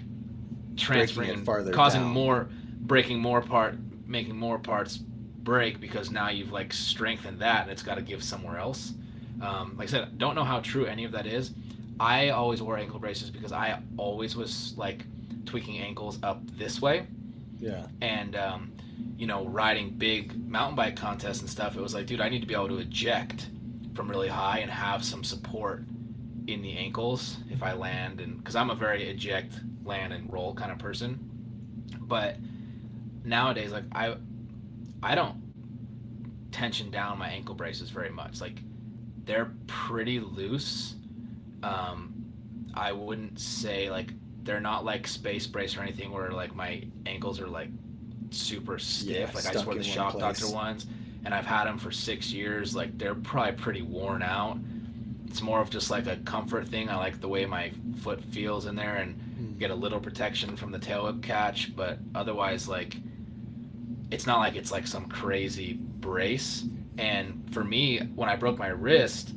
Speaker 1: Breaking
Speaker 2: transferring
Speaker 1: it
Speaker 2: and
Speaker 1: farther
Speaker 2: causing
Speaker 1: down.
Speaker 2: more breaking more part making more parts break because now you've like strengthened that and it's got to give somewhere else. Like I said, don't know how true any of that is. I always wore ankle braces because I always was like tweaking ankles up this way,
Speaker 1: Yeah.
Speaker 2: and riding big mountain bike contests and stuff. It was like, dude, I need to be able to eject from really high and have some support in the ankles if I land, and because I'm a very eject, land, and roll kind of person. But nowadays, like I don't tension down my ankle braces very much. Like they're pretty loose. I wouldn't say like they're not like space brace or anything where like my ankles are like super stiff.
Speaker 1: Yeah,
Speaker 2: Like I just
Speaker 1: stuck
Speaker 2: wear the
Speaker 1: in one
Speaker 2: Shock Doctor
Speaker 1: place.
Speaker 2: ones, and I've had them for 6 years. Like they're probably pretty worn out. It's more of just like a comfort thing. I like the way my foot feels in there and
Speaker 1: Mm.
Speaker 2: get a little protection from the tail whip catch, but otherwise, like it's not like it's like some crazy brace. And for me, when I broke my wrist,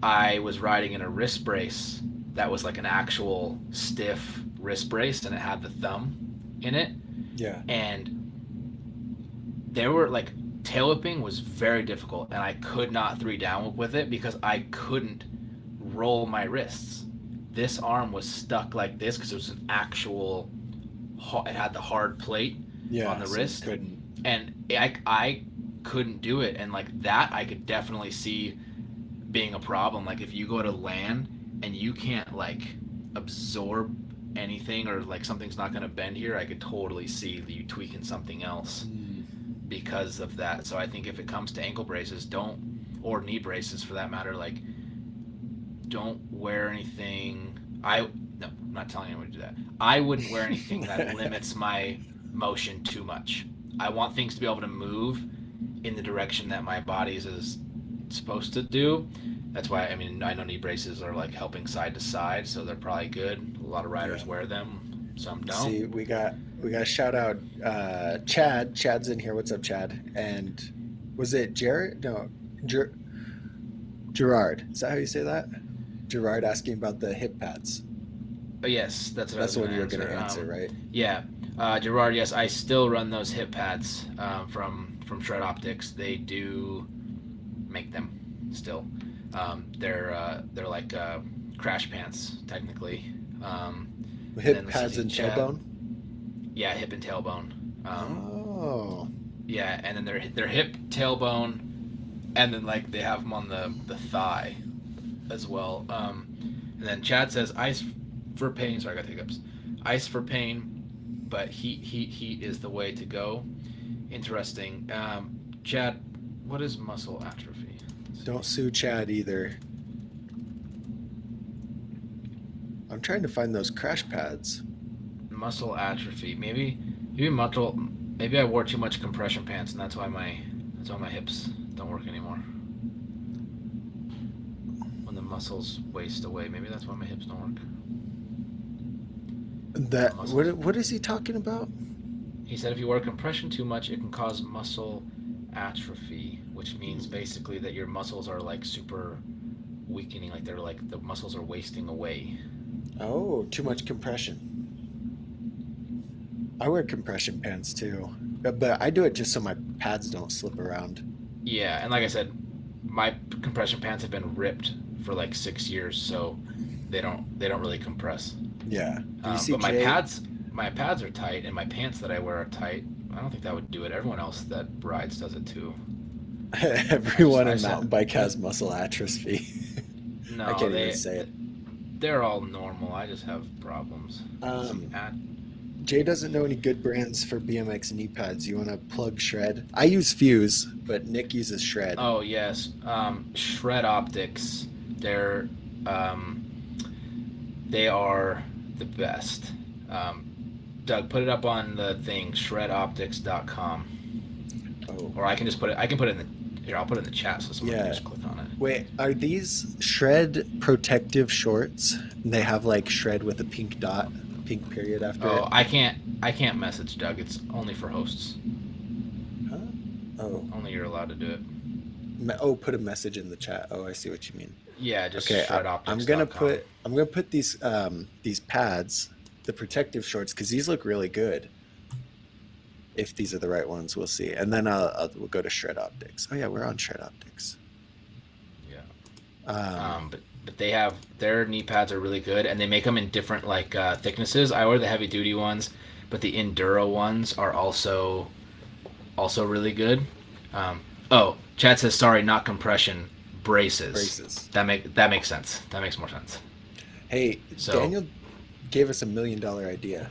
Speaker 2: I was riding in a wrist brace that was like an actual stiff wrist brace, and it had the thumb in it.
Speaker 1: Yeah.
Speaker 2: And there were like tail whipping was very difficult, and I could not three down whip with it because I couldn't roll my wrists. This arm was stuck like this because it was an actual. It had the hard plate on
Speaker 1: Yeah.
Speaker 2: the
Speaker 1: So you
Speaker 2: wrist,
Speaker 1: couldn't.
Speaker 2: and I couldn't do it. And like that, I could definitely see being a problem. Like if you go to land and you can't like absorb anything, or like something's not going to bend here, I could totally see you tweaking something else
Speaker 1: Mm.
Speaker 2: because of that. So I think if it comes to ankle braces, don't, or knee braces for that matter, like don't wear anything. No, I'm not telling anyone to do that. I wouldn't wear anything that limits my motion too much. I want things to be able to move in the direction that my body is supposed to do. That's why, I mean, I know knee braces are like helping side to side, so they're probably good. A lot of riders
Speaker 1: Yeah.
Speaker 2: wear them, some
Speaker 1: See,
Speaker 2: don't.
Speaker 1: we got a shout out Chad. Chad's in here. What's up, Chad? And was it Jared? No, Ger- Gerard. Is that how you say that? Gerard asking about the hip pads.
Speaker 2: But yes, that's what I
Speaker 1: That's
Speaker 2: was
Speaker 1: the
Speaker 2: going
Speaker 1: one
Speaker 2: to
Speaker 1: you were going
Speaker 2: answer.
Speaker 1: to answer, right?
Speaker 2: Yeah, Gerard, yes, I still run those hip pads from Shred Optics. They do make them still. They're like crash pants technically. And then
Speaker 1: Hip
Speaker 2: let's
Speaker 1: pads
Speaker 2: see,
Speaker 1: and
Speaker 2: Chad.
Speaker 1: tailbone.
Speaker 2: Yeah, hip and tailbone.
Speaker 1: Oh,
Speaker 2: Yeah, and then their hip, tailbone, and then like they have them on the thigh as well. And then Chad says ice for pain. Sorry, I got hiccups. Ice for pain, but heat is the way to go. Interesting. Chad, what is muscle atrophy? Let's see.
Speaker 1: don't sue Chad either. I'm trying to find those crash pads.
Speaker 2: Muscle atrophy. Maybe I wore too much compression pants, and that's why my hips don't work anymore. When the muscles waste away, maybe that's why my hips don't work.
Speaker 1: That
Speaker 2: Muscles.
Speaker 1: what is he talking about?
Speaker 2: He said if you wear compression too much, it can cause muscle atrophy, which means basically that your muscles are like super weakening, like they're like the muscles are wasting away.
Speaker 1: Oh, too much compression. I wear compression pants too, but I do it just so my pads don't slip around.
Speaker 2: Yeah, and like I said, my compression pants have been ripped for like 6 years, so they don't really compress.
Speaker 1: Yeah. Did you see
Speaker 2: But my
Speaker 1: Jay?
Speaker 2: pads are tight, and my pants that I wear are tight. I don't think that would do it. Everyone else that rides does it too.
Speaker 1: Everyone
Speaker 2: I
Speaker 1: in
Speaker 2: just have
Speaker 1: mountain bike has muscle atrophy. I
Speaker 2: no,
Speaker 1: can't even say it.
Speaker 2: they're all normal. I just have problems. Let's see,
Speaker 1: Um, Jay doesn't know any good brands for BMX knee pads. You want to plug Shred? I use Fuse, but Nick uses Shred.
Speaker 2: oh yes, Shred Optics. They're um, they are the best. Um, Doug, put it up on the thing, shredoptics.com.
Speaker 1: Oh,
Speaker 2: Or I can just put it. I can put it in the here. I'll put it in the chat so someone can
Speaker 1: yeah.
Speaker 2: just click on it.
Speaker 1: Wait, are these Shred protective shorts? And they have like Shred with a pink dot, pink period after it.
Speaker 2: Oh, I can't message Doug. It's only for hosts.
Speaker 1: Huh? Oh,
Speaker 2: Only you're allowed to do it.
Speaker 1: oh, put a message in the chat. Oh, I see what you mean.
Speaker 2: Yeah, just
Speaker 1: Okay,
Speaker 2: shredoptics.com.
Speaker 1: I'm gonna put these pads, the protective shorts, because these look really good. if these are the right ones. We'll see, and then we'll go to Shred Optics. Oh yeah, we're on Shred Optics.
Speaker 2: Yeah.
Speaker 1: Um,
Speaker 2: But they have their knee pads are really good, and they make them in different like thicknesses. I wear the heavy duty ones, but the enduro ones are also really good. Um, oh, Chad says sorry, not compression, braces.
Speaker 1: Braces.
Speaker 2: That makes sense. That makes more sense.
Speaker 1: Hey,
Speaker 2: So
Speaker 1: Daniel gave us $1 million idea.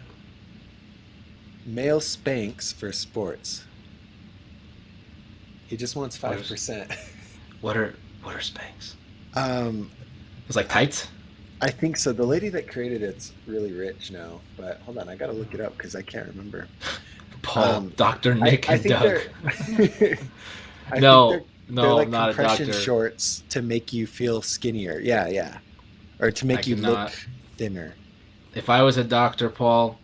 Speaker 1: Male Spanx for sports. He just wants
Speaker 2: what are
Speaker 1: 5%.
Speaker 2: what are what are Spanx?
Speaker 1: um,
Speaker 2: It's like
Speaker 1: I
Speaker 2: tights.
Speaker 1: I think so. The lady that created it's really rich now, but hold on, I gotta look it up because I can't remember.
Speaker 2: Paul,
Speaker 1: Um,
Speaker 2: Doctor
Speaker 1: I
Speaker 2: Nick,
Speaker 1: I
Speaker 2: and
Speaker 1: think
Speaker 2: Doug.
Speaker 1: they're I think
Speaker 2: No,
Speaker 1: they're
Speaker 2: no,
Speaker 1: like
Speaker 2: not a
Speaker 1: compression
Speaker 2: doctor.
Speaker 1: shorts to make you feel skinnier. Yeah, yeah, or to
Speaker 2: I
Speaker 1: make you look
Speaker 2: cannot.
Speaker 1: thinner.
Speaker 2: If I was a doctor, Paul,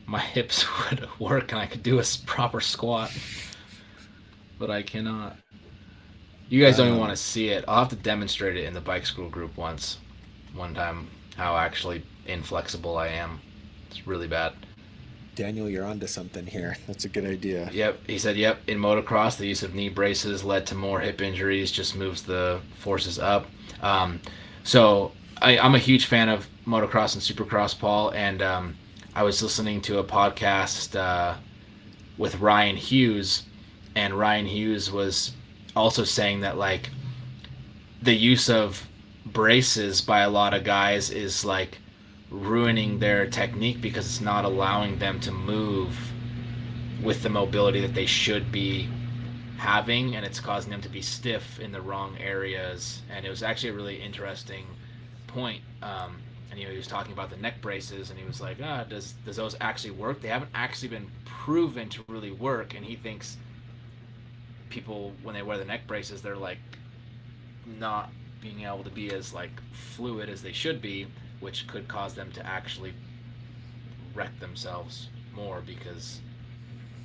Speaker 2: my hips would work and I could do a proper squat, but I cannot. You guys don't even want to
Speaker 1: Um,
Speaker 2: see it. I'll have to demonstrate it in the bike school group one time, how actually inflexible I am. It's really bad.
Speaker 1: Daniel, you're onto something here. That's a good idea.
Speaker 2: Yep, he said, yep, in motocross, the use of knee braces led to more hip injuries, just moves the forces up. Um, I'm a huge fan of motocross and supercross, Paul, and I was listening to a podcast with Ryan Hughes, and Ryan Hughes was also saying that, like, the use of braces by a lot of guys is, like, ruining their technique because it's not allowing them to move with the mobility that they should be having, and it's causing them to be stiff in the wrong areas. And it was actually a really interesting point. And he was talking about the neck braces, and he was like, does those actually work? They haven't actually been proven to really work, and he thinks people, when they wear the neck braces, they're like not being able to be as like fluid as they should be, which could cause them to actually wreck themselves more, because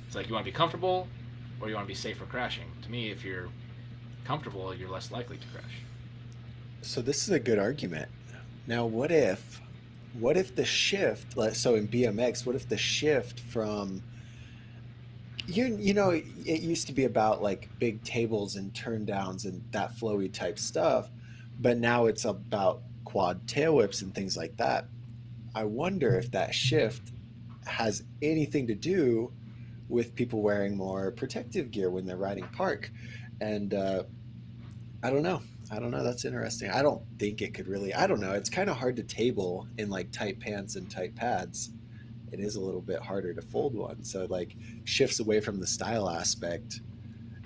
Speaker 2: it's like, you want to be comfortable or you want to be safe for crashing. To me, if you're comfortable, you're less likely to crash.
Speaker 1: So this is a good argument. Now, what if the shift, so in BMX, what if the shift from it used to be about like big tables and turn downs and that flowy type stuff, but now it's about quad tail whips and things like that. I wonder if that shift has anything to do with people wearing more protective gear when they're riding park. And I don't know. I don't know. That's interesting. I don't think it could really. I don't know. It's kind of hard to table in like tight pants and tight pads. It is a little bit harder to fold one. So like shifts away from the style aspect.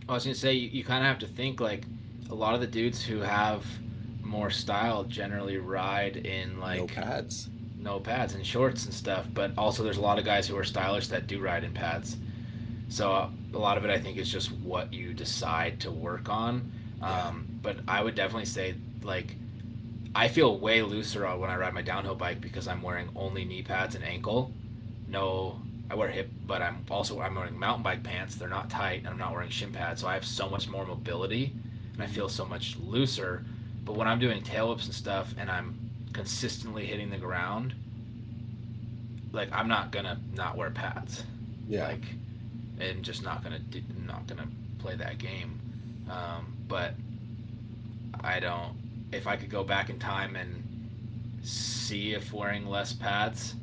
Speaker 2: I was gonna say, you kind of have to think like a lot of the dudes who have more style generally ride in
Speaker 1: No
Speaker 2: like
Speaker 1: pads.
Speaker 2: no pads and shorts and stuff, but also there's a lot of guys who are stylish that do ride in pads. So a lot of it, I think, is just what you decide to work on.
Speaker 1: Yeah.
Speaker 2: But I would definitely say, like, I feel way looser when I ride my downhill bike because I'm wearing only knee pads and ankle. No, I wear hip, but I'm wearing mountain bike pants. They're not tight, and I'm not wearing shin pads, so I have so much more mobility, and I feel so much looser. But when I'm doing tail whips and stuff, and I'm consistently hitting the ground, like, I'm not gonna not wear pads.
Speaker 1: Yeah.
Speaker 2: Like, and just not gonna play that game. But I don't. If I could go back in time and see if wearing less pads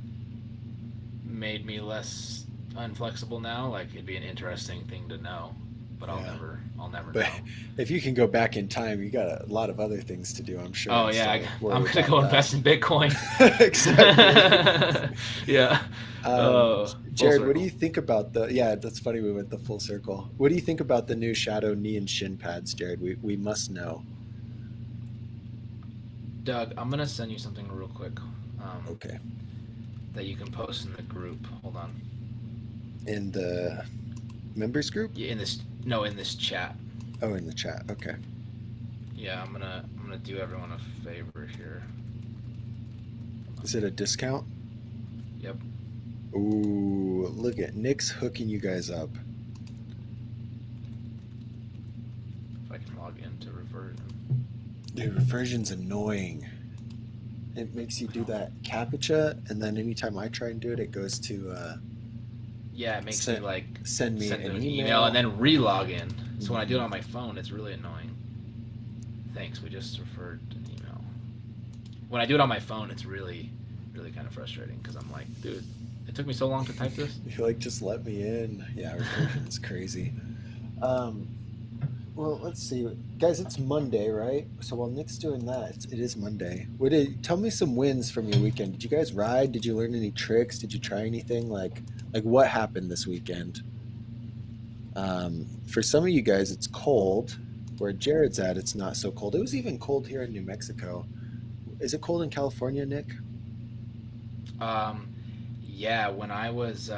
Speaker 2: made me less unflexible now, like, it'd be an interesting thing to know. But
Speaker 1: Yeah.
Speaker 2: I'll never
Speaker 1: But
Speaker 2: know.
Speaker 1: if you can go back in time, you got a lot of other things to do, I'm sure,
Speaker 2: Oh yeah,
Speaker 1: instead of
Speaker 2: I'm
Speaker 1: worry
Speaker 2: gonna
Speaker 1: about
Speaker 2: go
Speaker 1: that.
Speaker 2: invest in Bitcoin.
Speaker 1: Exactly.
Speaker 2: Yeah. Full
Speaker 1: Jared, what do
Speaker 2: circle.
Speaker 1: you think about yeah, that's funny. We went the full circle. What do you think about the new Shadow knee and shin pads, Jared? We must know.
Speaker 2: Doug, I'm gonna send you something real quick, um,
Speaker 1: Okay.
Speaker 2: that you can post in the group. Hold on.
Speaker 1: In the members group?
Speaker 2: Yeah, in this no, in this chat.
Speaker 1: Oh, in the chat. Okay.
Speaker 2: Yeah, I'm gonna do everyone a favor here.
Speaker 1: Is it a discount?
Speaker 2: Yep.
Speaker 1: Ooh, look at Nick's hooking you guys up.
Speaker 2: If I can log into reversion.
Speaker 1: Dude, reversion's annoying. It makes you do
Speaker 2: Oh,
Speaker 1: that captcha, and then anytime I try and do it, it goes to
Speaker 2: yeah, it makes me
Speaker 1: Send
Speaker 2: like
Speaker 1: send me
Speaker 2: send
Speaker 1: an
Speaker 2: an email and
Speaker 1: email.
Speaker 2: then re-log in. So when I do it
Speaker 1: Mhm.
Speaker 2: on my phone, it's really annoying. Thanks. We just referred an email. When I do it on my phone, it's really, really kind of frustrating because I'm like, dude, it took me so long to type this.
Speaker 1: You're like, just let me in. Yeah, recursion's crazy. Um, well, let's see, guys. It's Monday, right? So while Nick's doing that, it is Monday. Tell me some wins from your weekend? Did you guys ride? Did you learn any tricks? Did you try anything? Like what happened this weekend? For some of you guys, it's cold. Where Jared's at, it's not so cold. It was even cold here in New Mexico. Is it cold in California, Nick?
Speaker 2: Um, yeah, when I was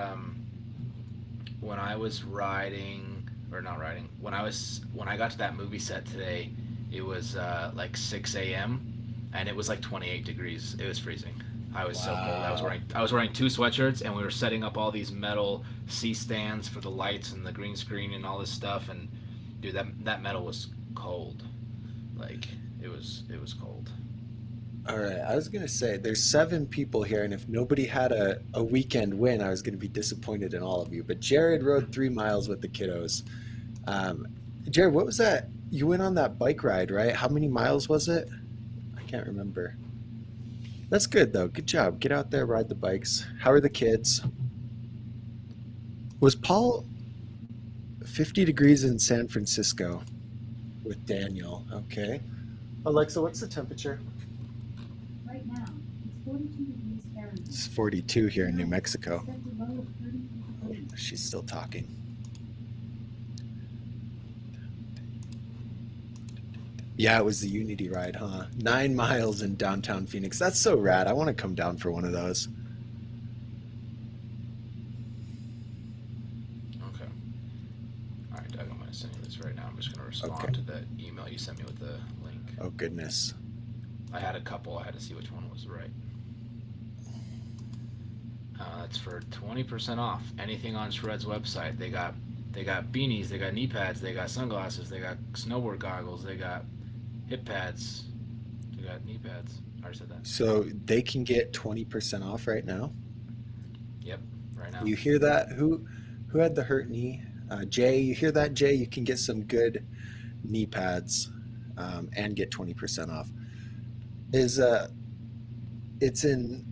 Speaker 2: riding or not riding, when I got to that movie set today, it was like 6 a.m. and it was like 28 degrees. It was freezing. I was so cold.
Speaker 1: Wow.
Speaker 2: I was wearing two sweatshirts and we were setting up all these metal C stands for the lights and the green screen and all this stuff and dude that metal was cold. Like it was cold.
Speaker 1: All right. I was going to say there's 7 people here, and if nobody had a weekend win, I was going to be disappointed in all of you. But Jared rode 3 miles with the kiddos. Um, Jared, what was that? You went on that bike ride, right? How many miles was it? I can't remember. That's good, though. Good job. Get out there, ride the bikes. How are the kids? Was Paul 50 degrees in San Francisco with Daniel? Okay. Alexa, what's the temperature?
Speaker 3: Right now, it's 42 degrees Fahrenheit.
Speaker 1: It's 42 here in New
Speaker 3: Tonight,
Speaker 1: Mexico.
Speaker 3: expect a low of 33 degrees.
Speaker 1: She's still talking. Yeah, it was the Unity ride, huh? 9 miles in downtown Phoenix. That's so rad. I want to come down for one of those.
Speaker 2: Okay. All right, Doug, I'm going to send you this right now. I'm just going to
Speaker 1: Okay.
Speaker 2: respond to that email you sent me with the link.
Speaker 1: Oh, goodness.
Speaker 2: I had a couple. I had to see which one was right. It's for 20% off anything on Shred's website. They got beanies, they got knee pads, they got sunglasses, they got snowboard goggles, they got hip pads, they got knee pads. I already said that.
Speaker 1: So they can get 20% off right now.
Speaker 2: Yep, right now.
Speaker 1: You hear that? Who had the hurt knee? Jay, you hear that, Jay? You can get some good knee pads and get 20% off. Is It's in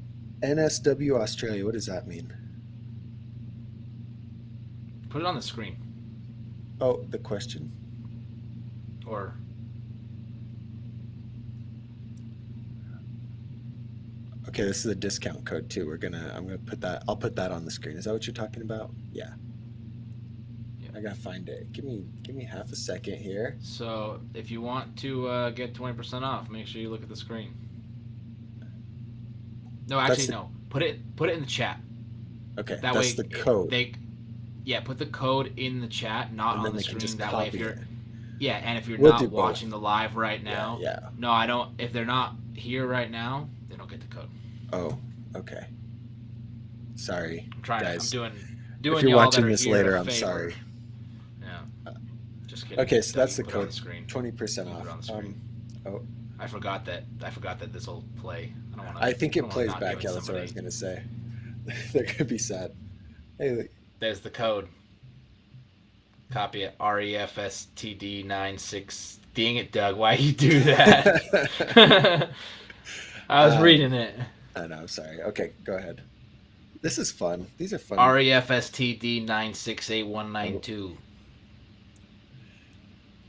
Speaker 1: NSW Australia. What does that mean?
Speaker 2: Put it on the screen,
Speaker 1: Oh, the question.
Speaker 2: or
Speaker 1: Okay, this is a discount code too. I'm gonna put that. I'll put that on the screen. Is that what you're talking about? Yeah.
Speaker 2: yeah.
Speaker 1: I gotta find it. Give me half a second here.
Speaker 2: So if you want to get 20% off, make sure you look at the screen. No,
Speaker 1: That's
Speaker 2: actually
Speaker 1: the,
Speaker 2: no. Put it in the chat.
Speaker 1: okay.
Speaker 2: That
Speaker 1: That's
Speaker 2: way
Speaker 1: the code,
Speaker 2: they yeah, put the code in the chat, not
Speaker 1: and
Speaker 2: on
Speaker 1: then
Speaker 2: the
Speaker 1: they can
Speaker 2: screen.
Speaker 1: just
Speaker 2: That way if
Speaker 1: copy
Speaker 2: you're
Speaker 1: it.
Speaker 2: yeah, and if you're
Speaker 1: We'll do
Speaker 2: not
Speaker 1: both.
Speaker 2: watching the live right
Speaker 1: Yeah,
Speaker 2: now,
Speaker 1: yeah.
Speaker 2: no, I don't. If they're not here right now, they don't get the code.
Speaker 1: Oh, okay. Sorry,
Speaker 2: I'm trying. I'm
Speaker 1: guys. If
Speaker 2: doing
Speaker 1: you're
Speaker 2: y'all that
Speaker 1: watching
Speaker 2: are
Speaker 1: this
Speaker 2: here a
Speaker 1: later, I'm
Speaker 2: favor.
Speaker 1: sorry.
Speaker 2: Yeah,
Speaker 1: Uh,
Speaker 2: just kidding.
Speaker 1: Okay, so
Speaker 2: Doug,
Speaker 1: that's
Speaker 2: you
Speaker 1: the
Speaker 2: can put it on
Speaker 1: code.
Speaker 2: the screen.
Speaker 1: 20%
Speaker 2: You can put it
Speaker 1: off.
Speaker 2: on the screen.
Speaker 1: Oh,
Speaker 2: I forgot that. I forgot that this will play.
Speaker 1: I think
Speaker 2: I
Speaker 1: it
Speaker 2: don't want to
Speaker 1: plays
Speaker 2: not give
Speaker 1: back.
Speaker 2: it
Speaker 1: Yeah, that's what I was
Speaker 2: somebody.
Speaker 1: gonna say. They're gonna be sad. Hey,
Speaker 2: There's the code. Copy it. REFSTD96. Dang it, Doug. Why you do that? I was
Speaker 1: um,
Speaker 2: reading it.
Speaker 1: I know. I'm sorry. Okay, go ahead. This is fun. These are fun. Oh,
Speaker 2: REFSTD968192.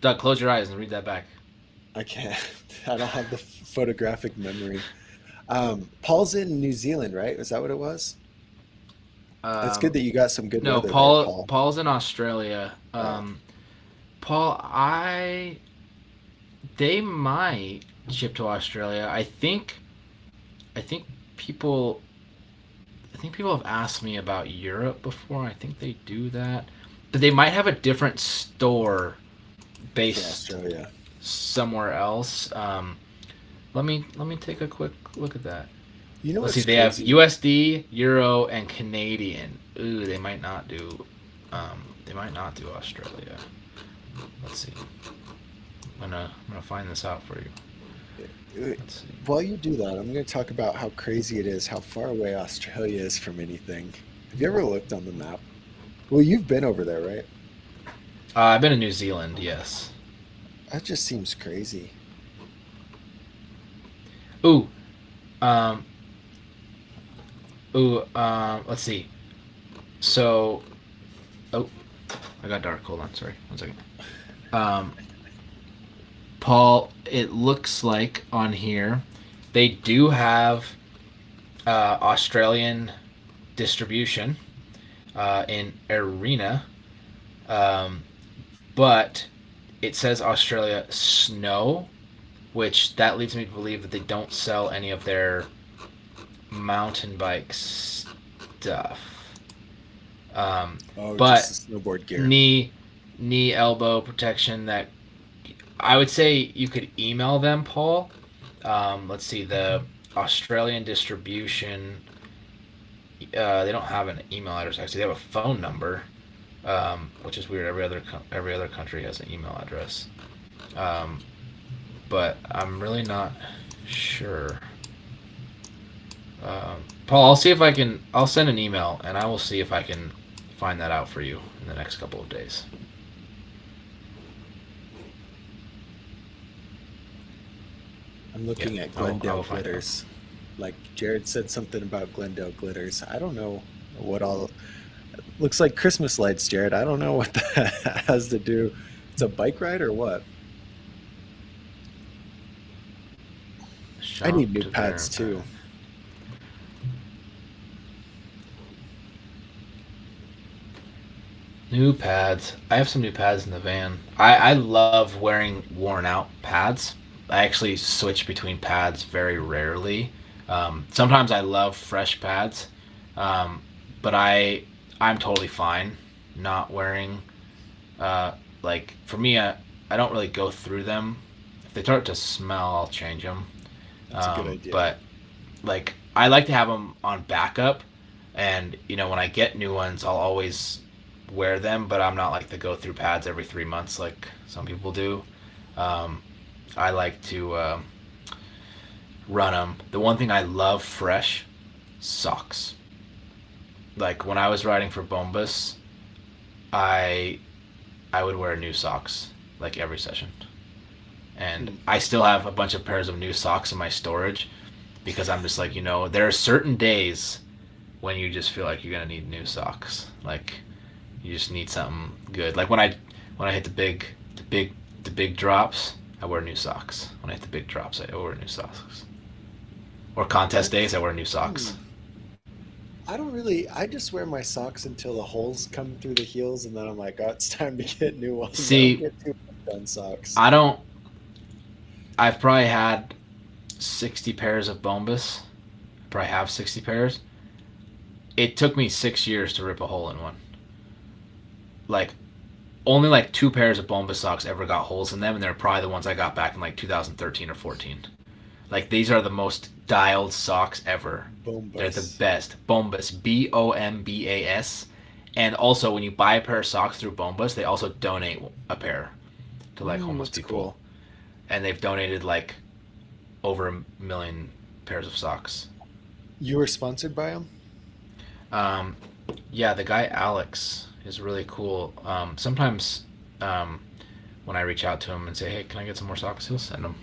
Speaker 2: Doug, close your eyes and read that back.
Speaker 1: I can't. I don't have the photographic memory. Paul's in New Zealand, right? Is that what it was? It's good
Speaker 2: Um,
Speaker 1: that you got some good
Speaker 2: no,
Speaker 1: weather there, Paul.
Speaker 2: Paul's in Australia.
Speaker 1: Oh,
Speaker 2: Paul, they might ship to Australia. I think people people have asked me about Europe before. I think they do that, but they might have a different store
Speaker 1: for
Speaker 2: based
Speaker 1: Australia.
Speaker 2: somewhere else. Let me take a quick look at that.
Speaker 1: You know
Speaker 2: Let's see.
Speaker 1: what's
Speaker 2: They have
Speaker 1: crazy?
Speaker 2: USD, Euro, and Canadian. Ooh, they might not do. They might not do Australia. Let's see. I'm gonna find this out for you.
Speaker 1: Uh,
Speaker 2: Let's see.
Speaker 1: While you do that, I'm going to talk about how crazy it is, how far away Australia is from anything. Have you ever looked on the map? Well, you've been over there, right?
Speaker 2: I've been in New Zealand, yes.
Speaker 1: That just seems crazy.
Speaker 2: Ooh, um, let's see. So, oh, I got dark. Hold on, sorry, 1 second. Um, Paul, it looks like on here they do have Australian distribution in Arena, um, but it says Australia Snow, which that leads me to believe that they don't sell any of their mountain bike stuff. Um,
Speaker 1: Oh, just
Speaker 2: but
Speaker 1: the snowboard gear.
Speaker 2: knee knee elbow protection that I would say you could email them, Paul. Let's see, the Australian distribution. They don't have an email address. Actually, they have a phone number, which is weird. Every other country has an email address, um, but I'm really not sure. Paul, I'll see if I can. I'll send an email and I will see if I can find that out for you in the next couple of days.
Speaker 1: I'm looking at
Speaker 2: I will
Speaker 1: Glendale
Speaker 2: find out.
Speaker 1: glitters. Like Jared said something about Glendale glitters. I don't know what all. Looks like Christmas lights, Jared. I don't know what that has to do. It's a bike ride or what? I
Speaker 2: Shop
Speaker 1: need new
Speaker 2: to
Speaker 1: pads
Speaker 2: verify.
Speaker 1: too.
Speaker 2: New pads. I have some new pads in the van. I love wearing worn out pads. I actually switch between pads very rarely. Sometimes I love fresh pads, um, but I'm totally fine not wearing. Uh, like for me, I don't really go through them. If they start to smell, I'll change them.
Speaker 1: That's a good idea.
Speaker 2: But like I like to have them on backup, and when I get new ones, I'll always wear them. But I'm not like to go through pads every 3 months like some people do. Um, I like to run them. The one thing I love fresh socks. Like when I was riding for Bombas, I I would wear new socks like every session, and
Speaker 1: Hmm.
Speaker 2: I still have a bunch of pairs of new socks in my storage because I'm just like there are certain days when you just feel like you're gonna need new socks. Like you just need something good. Like when I hit the big drops, I wear new socks. When I hit the big drops, I wear new socks. Or contest days,
Speaker 1: That's
Speaker 2: I wear new
Speaker 1: hmm.
Speaker 2: socks.
Speaker 1: I don't really. I just wear my socks until the holes come through the heels, and then I'm like, oh, it's time to get new ones. I don't
Speaker 2: See,
Speaker 1: get too much on socks.
Speaker 2: I don't. I've probably had 60 pairs of Bombas. Probably have 60 pairs. It took me 6 years to rip a hole in one. Like only like 2 pairs of Bombas socks ever got holes in them, and they're probably the ones I got back in like 2013 or 14. Like these are the most dialed socks ever. They're the
Speaker 1: Bombas.
Speaker 2: best. Bombas, Bombas. And also, when you buy a pair of socks through Bombas, they also donate a pair to like homeless
Speaker 1: That's
Speaker 2: people.
Speaker 1: cool.
Speaker 2: And they've donated like over a million pairs of socks.
Speaker 1: You were sponsored by them?
Speaker 2: Um, yeah, the guy Alex is really cool. Sometimes um, when I reach out to him and say, "Hey, can I get some more socks?" He'll send them.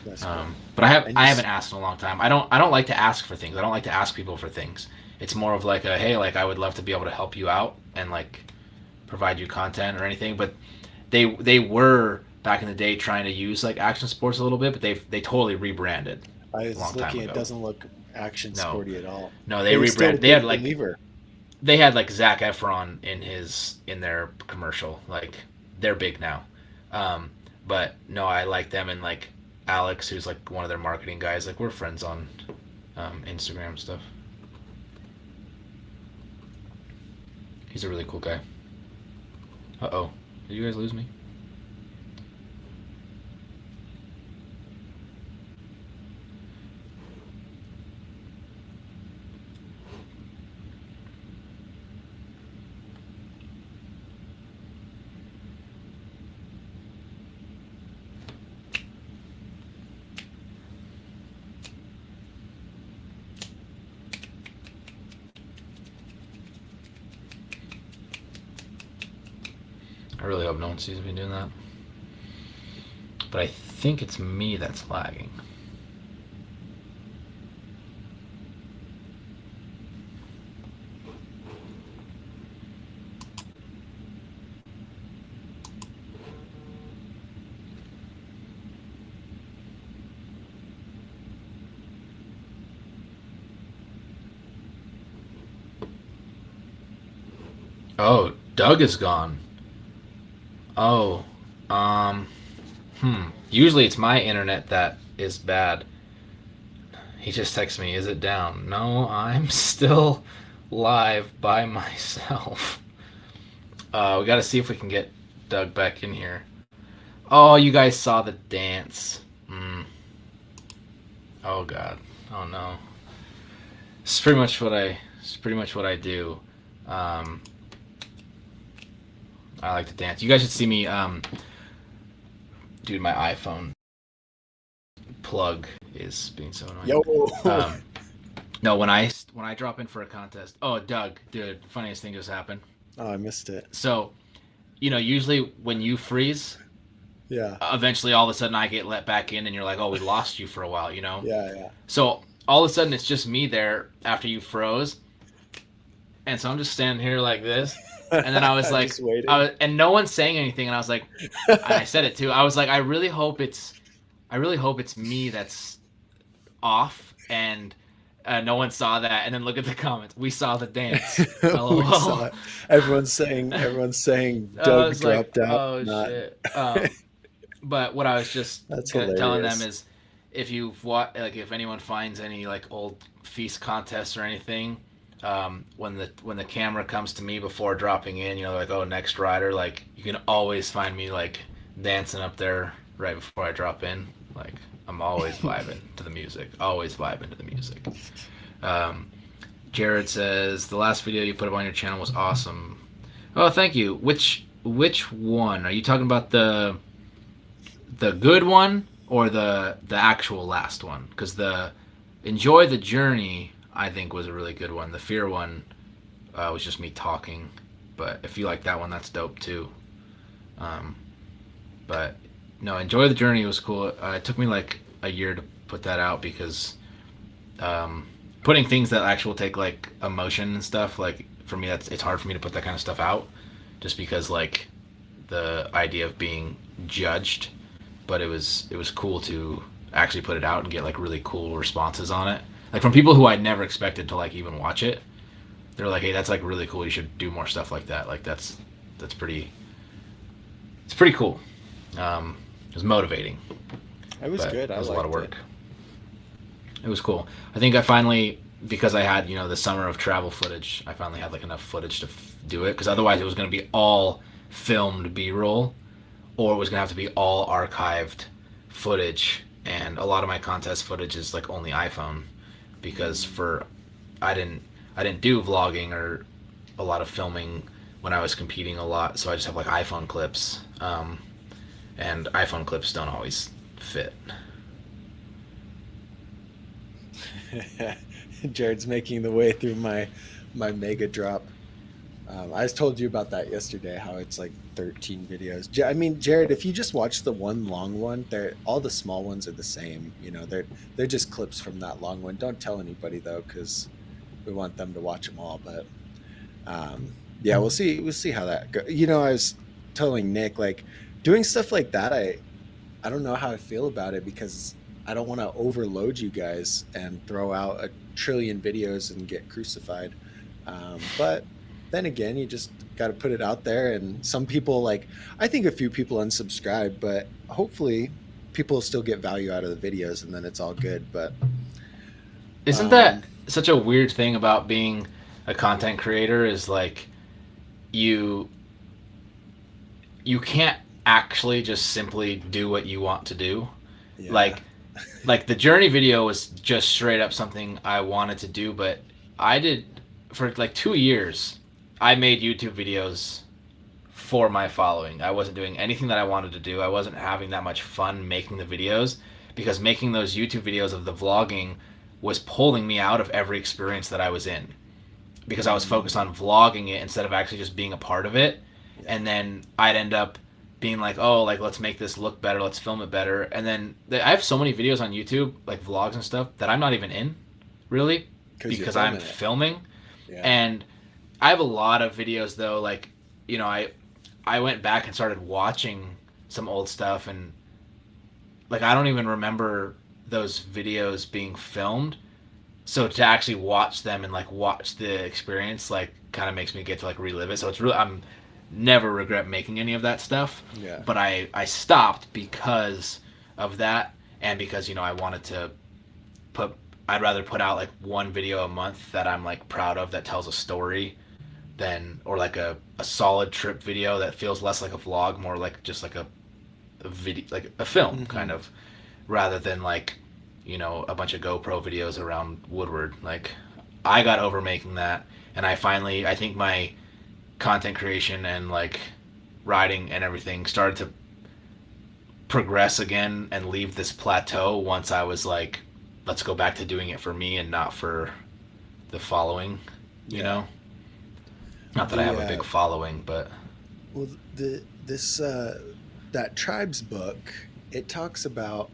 Speaker 1: That's cool.
Speaker 2: But I have
Speaker 1: And
Speaker 2: I haven't asked in a long time. I don't like to ask for things. I don't like to ask people for things. It's more of like a hey, like I would love to be able to help you out and like provide you content or anything. But they were back in the day trying to use like action sports a little bit, but they totally rebranded
Speaker 1: I
Speaker 2: a
Speaker 1: was
Speaker 2: long time
Speaker 1: looking. It
Speaker 2: ago.
Speaker 1: doesn't look action
Speaker 2: No,
Speaker 1: sporty at all.
Speaker 2: no,
Speaker 1: But
Speaker 2: they
Speaker 1: you're still a
Speaker 2: rebranded.
Speaker 1: big believer.
Speaker 2: They had like Zac Efron in their commercial. Like they're big now. Um, but no, I like them and like Alex, who's like one of their marketing guys. Like we're friends on Instagram stuff. He's a really cool guy. Uh oh, did you guys lose me? I really hope no one sees me doing that. But I think it's me that's lagging. Oh, Doug is gone. Oh, um, Usually it's my internet that is bad. He just texts me, is it down? No, I'm still live by myself. We gotta see if we can get Doug back in here. Oh, you guys saw the dance. Oh god. Oh no. It's pretty much what I do. Um, I like to dance. You guys should see me. Dude, my iPhone plug is being so annoying.
Speaker 1: Yo.
Speaker 2: No, when I drop in for a contest. Oh, Doug, dude, funniest thing just happened.
Speaker 1: Oh, I missed it.
Speaker 2: So, usually when you freeze,
Speaker 1: Yeah.
Speaker 2: eventually all of a sudden I get let back in, and you're like, oh, we lost you for a while,
Speaker 1: Yeah.
Speaker 2: So all of a sudden it's just me there after you froze, and so I'm just standing here like this. And then I was like, and no one's saying anything, and I was like, I said it too. I was like, I really hope it's me that's off, and no one saw that. And then look at the comments. We saw the dance.
Speaker 1: We saw it. Everyone's saying Doug dropped out.
Speaker 2: Oh shit. But what I was just telling them is, if if anyone finds any like old feast contests or anything, when the camera comes to me before dropping in, like, oh, next rider, like, you can always find me like dancing up there right before I drop in. Like, I'm always vibing to the music. Jared says the last video you put up on your channel was awesome. Oh, thank you. Which one are you talking about? The good one or the actual last one? Because the Enjoy the Journey, I think, was a really good one. The fear one was just me talking, but if you like that one, that's dope too. But no, Enjoy the Journey was cool. It took me like a year to put that out because putting things that actually take like emotion and stuff, like, for me, it's hard for me to put that kind of stuff out, just because like the idea of being judged. But it was cool to actually put it out and get like really cool responses on it, like from people who I'd never expected to like even watch it. They're like, hey, that's like really cool, you should do more stuff like that. Like, it's pretty cool. It was motivating.
Speaker 1: It was good.
Speaker 2: It was a lot of work. It was cool. I think I finally, because I had the summer of travel footage, I finally had like enough footage to do it, because otherwise it was going to be all filmed B-roll, or it was going to have to be all archived footage. And a lot of my contest footage is like only iPhone, because I didn't do vlogging or a lot of filming when I was competing a lot, so I just have like iPhone clips, and iPhone clips don't always fit.
Speaker 1: Jared's making the way through my mega drop. I just told you about that yesterday, how it's like 13 videos. I mean, Jared, if you just watch the one long one, all the small ones are the same. They're just clips from that long one. Don't tell anybody though, because we want them to watch them all. But yeah, we'll see how that goes. I was telling Nick, like, doing stuff like that, I don't know how I feel about it, because I don't want to overload you guys and throw out a trillion videos and get crucified. But then again, you just got to put it out there. And some people, like, I think a few people unsubscribe, but hopefully people still get value out of the videos, and then it's all good. But
Speaker 2: isn't that such a weird thing about being a content creator, is like you can't actually just simply do what you want to do.
Speaker 1: yeah.
Speaker 2: Like the journey video was just straight up something I wanted to do, but I did for like 2 years. I made YouTube videos for my following. I wasn't doing anything that I wanted to do. I wasn't having that much fun making the videos, because making those YouTube videos of the vlogging was pulling me out of every experience that I was in, because I was focused on vlogging it instead of actually just being a part of it. and then I'd end up being like, oh, like let's make this look better, let's film it better, and then I have so many videos on YouTube, like vlogs and stuff, that I'm not even in, really,
Speaker 1: Because you're
Speaker 2: because I'm
Speaker 1: filming it.
Speaker 2: filming,
Speaker 1: Yeah.
Speaker 2: and I have a lot of videos though, like I went back and started watching some old stuff, and like I don't even remember those videos being filmed. So to actually watch them and like watch the experience, like kind of makes me get to like relive it. So it's really, I'm never regret making any of that stuff.
Speaker 1: Yeah.
Speaker 2: But I stopped because of that, and because I wanted to put, I'd rather put out like one video a month that I'm like proud of, that tells a story, than, or like a solid trip video that feels less like a vlog, more like just like a video, like a film kind of, rather than like a bunch of GoPro videos around Woodward. Like I got over making that, and I think my content creation and like writing and everything started to progress again and leave this plateau once I was like, let's go back to doing it for me and not for the following, you know? Not that I have a big following, but
Speaker 1: well, that tribes book, it talks about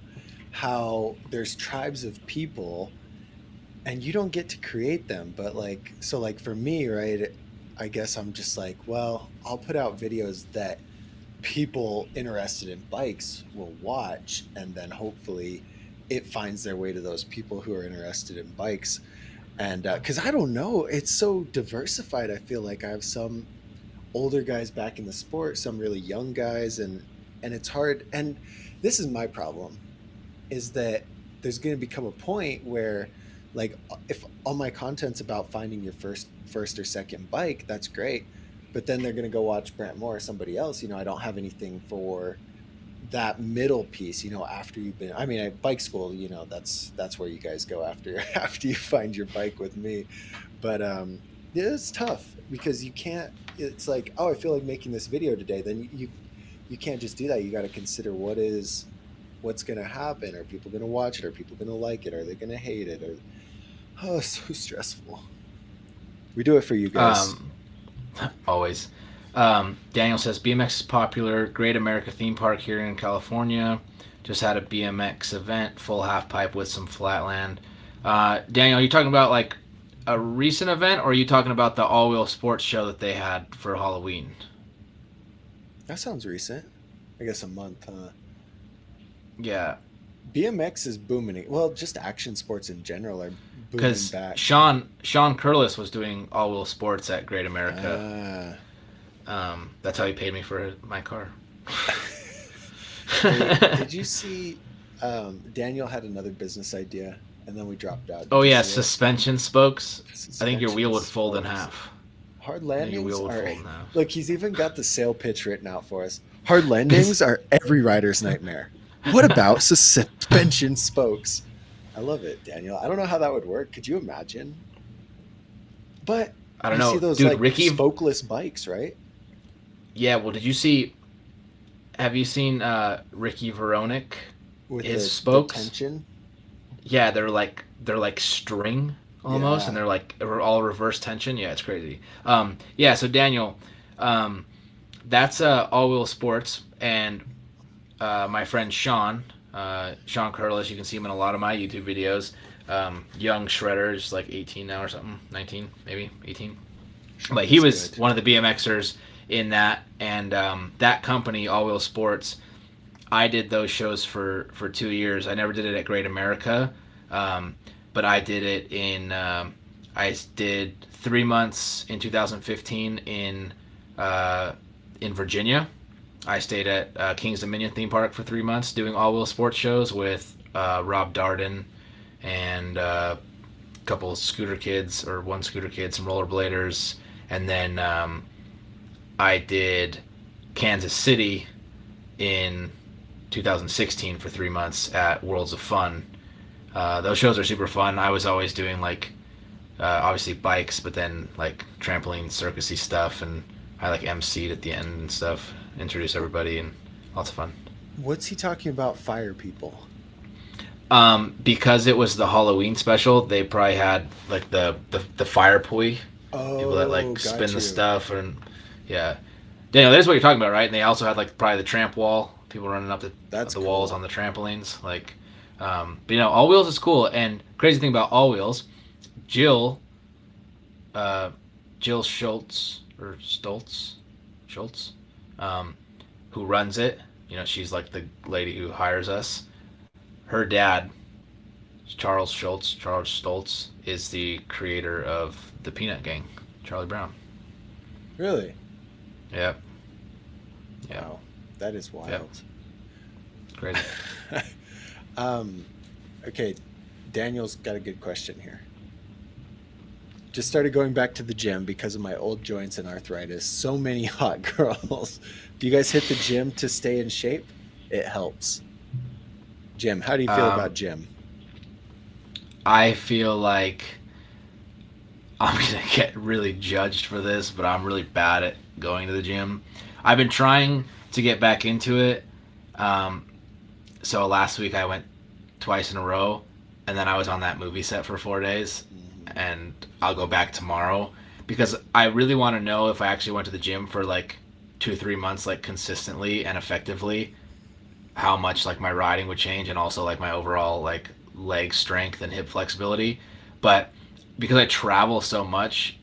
Speaker 1: how there's tribes of people and you don't get to create them, but like, so like for me, right, I guess I'm just like, well, I'll put out videos that people interested in bikes will watch, and then hopefully it finds their way to those people who are interested in bikes. And because I don't know, it's so diversified. I feel like I have some older guys back in the sport, some really young guys, and it's hard. And this is my problem, is that there's going to become a point where, like, if all my content's about finding your first or second bike, that's great, but then they're going to go watch Brent Moore or somebody else. I don't have anything for that middle piece, after you've been, I mean, at bike school, that's where you guys go after after you find your bike with me. But yeah, it's tough because you can't, it's like, oh, I feel like making this video today, then you can't just do that. You got to consider what's going to happen. Are people going to watch it? Are people going to like it? Are they going to hate it? Or, oh, it's so stressful. We do it for you guys.
Speaker 2: Always. Daniel says BMX is popular. Great America theme park here in California. Just had a BMX event, full half pipe with some flatland. Daniel, are you talking about like a recent event, or are you talking about the all-wheel sports show that they had for Halloween?
Speaker 1: That sounds recent. I guess a month, huh?
Speaker 2: Yeah.
Speaker 1: BMX is booming. Well, just action sports in general are booming
Speaker 2: because
Speaker 1: back.
Speaker 2: Sean Curlis was doing all-wheel sports at Great America. That's how he paid me for my car.
Speaker 1: Did you see Daniel had another business idea and then we dropped out?
Speaker 2: Oh yeah, suspension spokes. I think your wheel would
Speaker 1: Suspension
Speaker 2: fold in
Speaker 1: spokes.
Speaker 2: half.
Speaker 1: Hard
Speaker 2: Your
Speaker 1: landings
Speaker 2: wheel would
Speaker 1: are,
Speaker 2: fold in half.
Speaker 1: look, he's even got the sale pitch written out for us. Hard landings are every rider's nightmare. What about suspension spokes? I love it, Daniel. I don't know how that would work. Could you imagine? But
Speaker 2: I don't
Speaker 1: you
Speaker 2: know,
Speaker 1: see those
Speaker 2: dude.
Speaker 1: like
Speaker 2: Ricky,
Speaker 1: spokeless bikes, right?
Speaker 2: yeah. Well, did you see? Have you seen Ricky Veronic?
Speaker 1: With
Speaker 2: His
Speaker 1: the
Speaker 2: spokes?
Speaker 1: tension.
Speaker 2: Yeah, they're like string almost,
Speaker 1: Yeah.
Speaker 2: and they're all reverse tension. Yeah, it's crazy. Yeah. So Daniel, that's all-wheel sports, and my friend Sean Curlis, you can see him in a lot of my YouTube videos. Young shredder, just like 18 now or something, 19 maybe 18. But he was
Speaker 1: good.
Speaker 2: one of the BMXers in that, and that company, All Wheel Sports, I did those shows for 2 years. I never did it at Great America, but I did it I did 3 months in 2015 in Virginia. I stayed at King's Dominion theme park for 3 months doing all wheel sports shows with Rob Darden and a couple of scooter kids, or one scooter kid, some rollerbladers, and then I did Kansas City in 2016 for 3 months at Worlds of Fun. Those shows are super fun. I was always doing like obviously bikes, but then like trampoline circusy stuff, and I like emceed at the end and stuff, introduce everybody, and lots of fun.
Speaker 1: What's he talking about? Fire people.
Speaker 2: Because it was the Halloween special, they probably had like the fire poi,
Speaker 1: Oh,
Speaker 2: people that like
Speaker 1: got
Speaker 2: spin
Speaker 1: you.
Speaker 2: the stuff, and yeah. Daniel, there's what you're talking about, right? And they also had like probably the tramp wall, people running up
Speaker 1: That's
Speaker 2: the walls
Speaker 1: cool.
Speaker 2: on the trampolines. Like, but all wheels is cool. And crazy thing about all wheels, Jill, uh, Jill Schultz or Schultz, um, who runs it. She's like the lady who hires us. Her dad, Charles Stoltz, is the creator of the Peanut Gang, Charlie Brown.
Speaker 1: Really?
Speaker 2: Yep. Yep.
Speaker 1: Wow, that is
Speaker 2: Yep.
Speaker 1: wild.
Speaker 2: Crazy.
Speaker 1: um, okay, Daniel's got a good question here. Just started going back to the gym because of my old joints and arthritis. So many hot girls. Do you guys hit the gym to stay in shape? It helps. Jim, how do you feel
Speaker 2: Um,
Speaker 1: about gym?
Speaker 2: I feel like I'm gonna get really judged for this, but I'm really bad at going to the gym. I've been trying to get back into it. Um, so last week I went twice in a row, and then I was on that movie set for 4 days,
Speaker 1: Mhm.
Speaker 2: and I'll go back tomorrow because I really want to know if I actually went to the gym for like 2 3 months, like consistently and effectively, how much like my riding would change and also like my overall like leg strength and hip flexibility. But because I travel so much,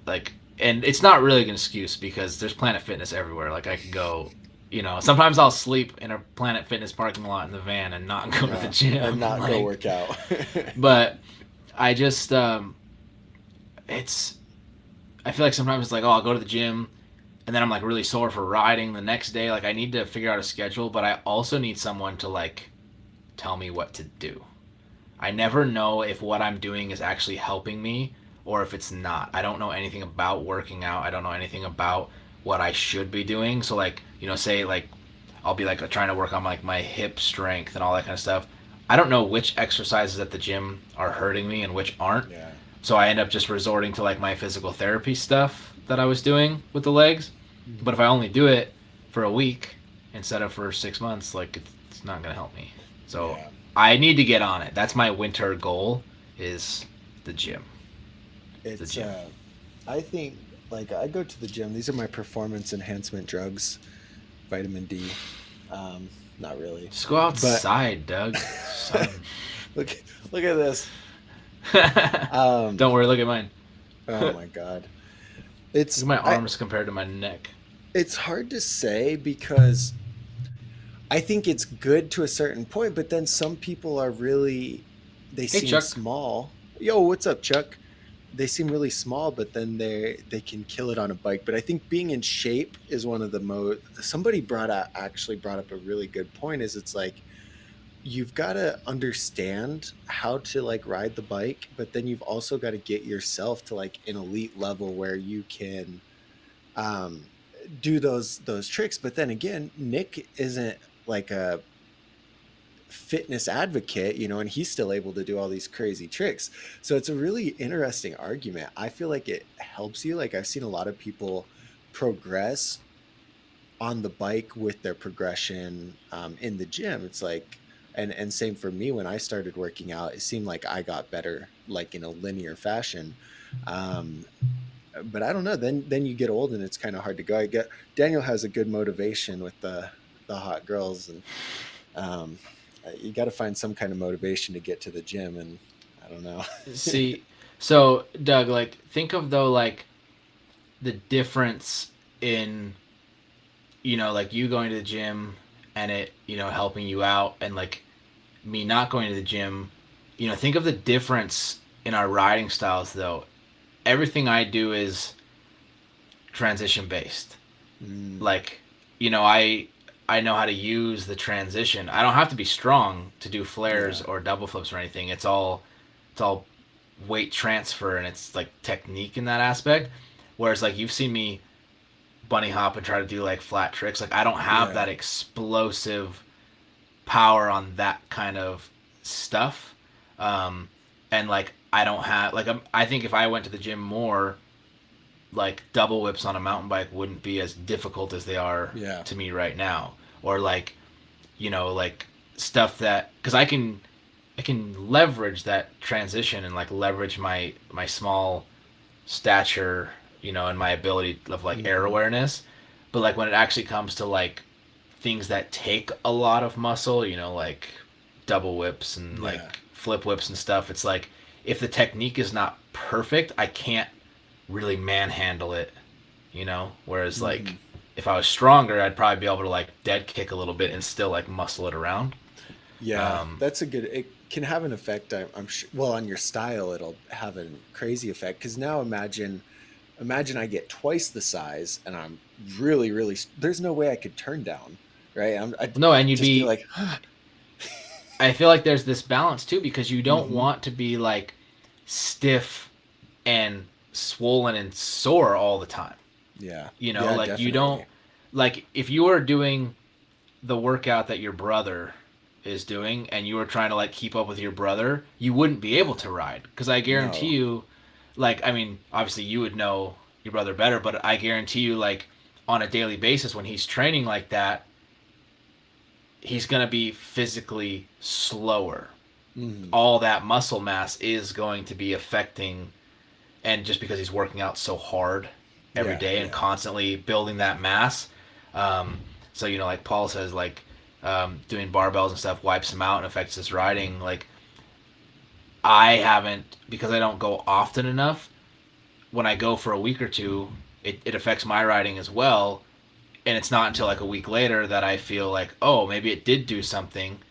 Speaker 2: like, and it's not really an excuse because there's Planet Fitness everywhere. Like I could go, sometimes I'll sleep in a Planet Fitness parking lot in the van and not go to the
Speaker 1: Yeah, and
Speaker 2: gym.
Speaker 1: not go
Speaker 2: Like,
Speaker 1: work out.
Speaker 2: but I just it's I feel like sometimes it's like, oh, I'll go to the gym and then I'm like really sore for riding the next day. Like I need to figure out a schedule, but I also need someone to like tell me what to do. I never know if what I'm doing is actually helping me or if it's not. I don't know anything about working out. I don't know anything about what I should be doing. So like, say like I'll be like trying to work on like my hip strength and all that kind of stuff. I don't know which exercises at the gym are hurting me and which aren't.
Speaker 1: Yeah.
Speaker 2: So I end up just resorting to like my physical therapy stuff that I was doing with the legs. But if
Speaker 1: Mhm.
Speaker 2: I only do it for a week instead of for 6 months, like it's not gonna help me. So
Speaker 1: Yeah.
Speaker 2: I need to get on it. That's my winter goal is the gym. The
Speaker 1: It's
Speaker 2: gym.
Speaker 1: I think like I go to the gym. These are my performance enhancement drugs, vitamin D. Um, Not really.
Speaker 2: Just go
Speaker 1: But
Speaker 2: outside, Doug. Sun.
Speaker 1: look look at this. Um,
Speaker 2: Don't worry, look at mine.
Speaker 1: oh
Speaker 2: Look
Speaker 1: my God.
Speaker 2: at
Speaker 1: It's
Speaker 2: my
Speaker 1: I
Speaker 2: arms compared to my neck.
Speaker 1: it's hard to say because I think it's good to a certain point, but then some people are really they
Speaker 2: Hey
Speaker 1: seem
Speaker 2: Chuck.
Speaker 1: small. Yo, what's up, Chuck? They seem really small, but then they can kill it on a bike. But I think being in shape is one of the most. Somebody brought up a really good point. Is it's like you've got to understand how to like ride the bike, but then you've also got to get yourself to like an elite level where you can um, do those tricks. But then again, Nick isn't like a fitness advocate, and he's still able to do all these crazy tricks. So it's a really interesting argument. I feel like it helps you. Like I've seen a lot of people progress on the bike with their progression in the gym. It's like, and same for me when I started working out. It seemed like I got better, like in a linear fashion. Um, but I don't know. Then you get old and it's kind of hard to go. I get Daniel has a good motivation with the hot girls, and um, you got to find some kind of motivation to get to the gym. And I don't know.
Speaker 2: See, so Doug, like think of though like the difference in like you going to the gym and it helping you out and like me not going to the gym. Think of the difference in our riding styles though. Everything I do is transition based.
Speaker 1: Mm,
Speaker 2: Like, I know how to use the transition. I don't have to be strong to do flares
Speaker 1: yeah.
Speaker 2: or double flips or anything. It's all weight transfer and it's like technique in that aspect. Whereas like you've seen me bunny hop and try to do like flat tricks. Like I don't have
Speaker 1: Yeah.
Speaker 2: that explosive power on that kind of stuff. Um, and like I don't have like I think if I went to the gym more, like double whips on a mountain bike wouldn't be as difficult as they are
Speaker 1: Yeah.
Speaker 2: to me right now. Or like like stuff that because I can leverage that transition and like leverage my small stature, and my ability of like air
Speaker 1: Hmm.
Speaker 2: awareness. But like when it actually comes to like things that take a lot of muscle, you know, like double whips and like
Speaker 1: Yeah.
Speaker 2: flip whips and stuff, it's like if the technique is not perfect, I can't really manhandle it, you know? Whereas
Speaker 1: Hmm.
Speaker 2: like if I was stronger, I'd probably be able to like dead kick a little bit and still like muscle it around.
Speaker 1: Yeah,
Speaker 2: Um,
Speaker 1: that's a good. It can have an effect. I'm sure. Well, on your style, it'll have a crazy effect. Because now imagine I get twice the size, and I'm really, really. There's no way I could turn down, right? I'd
Speaker 2: no, and you'd
Speaker 1: just be
Speaker 2: be.
Speaker 1: like,
Speaker 2: I feel like there's this balance too because you don't
Speaker 1: hmm,
Speaker 2: want to be like stiff and swollen and sore all the time.
Speaker 1: yeah,
Speaker 2: You know,
Speaker 1: yeah,
Speaker 2: like you don't
Speaker 1: definitely,
Speaker 2: like if you were doing the workout that your brother is doing and you were trying to like keep up with your brother, you wouldn't be able
Speaker 1: yeah,
Speaker 2: to ride because I guarantee
Speaker 1: no,
Speaker 2: you like I mean, obviously you would know your brother better, but I guarantee you like on a daily basis when he's training like that, he's going to be physically slower.
Speaker 1: hmm,
Speaker 2: All that muscle mass is going to be affecting and just because he's working out so hard every
Speaker 1: yeah,
Speaker 2: day and
Speaker 1: yeah,
Speaker 2: constantly building that mass. Um, so you know, like Paul says, like doing barbells and stuff wipes him out and affects his riding. Like I haven't because I don't go often enough. When I go for a week or two, it affects my riding as well. And it's not until like a week later that I feel like, oh, maybe it did do something.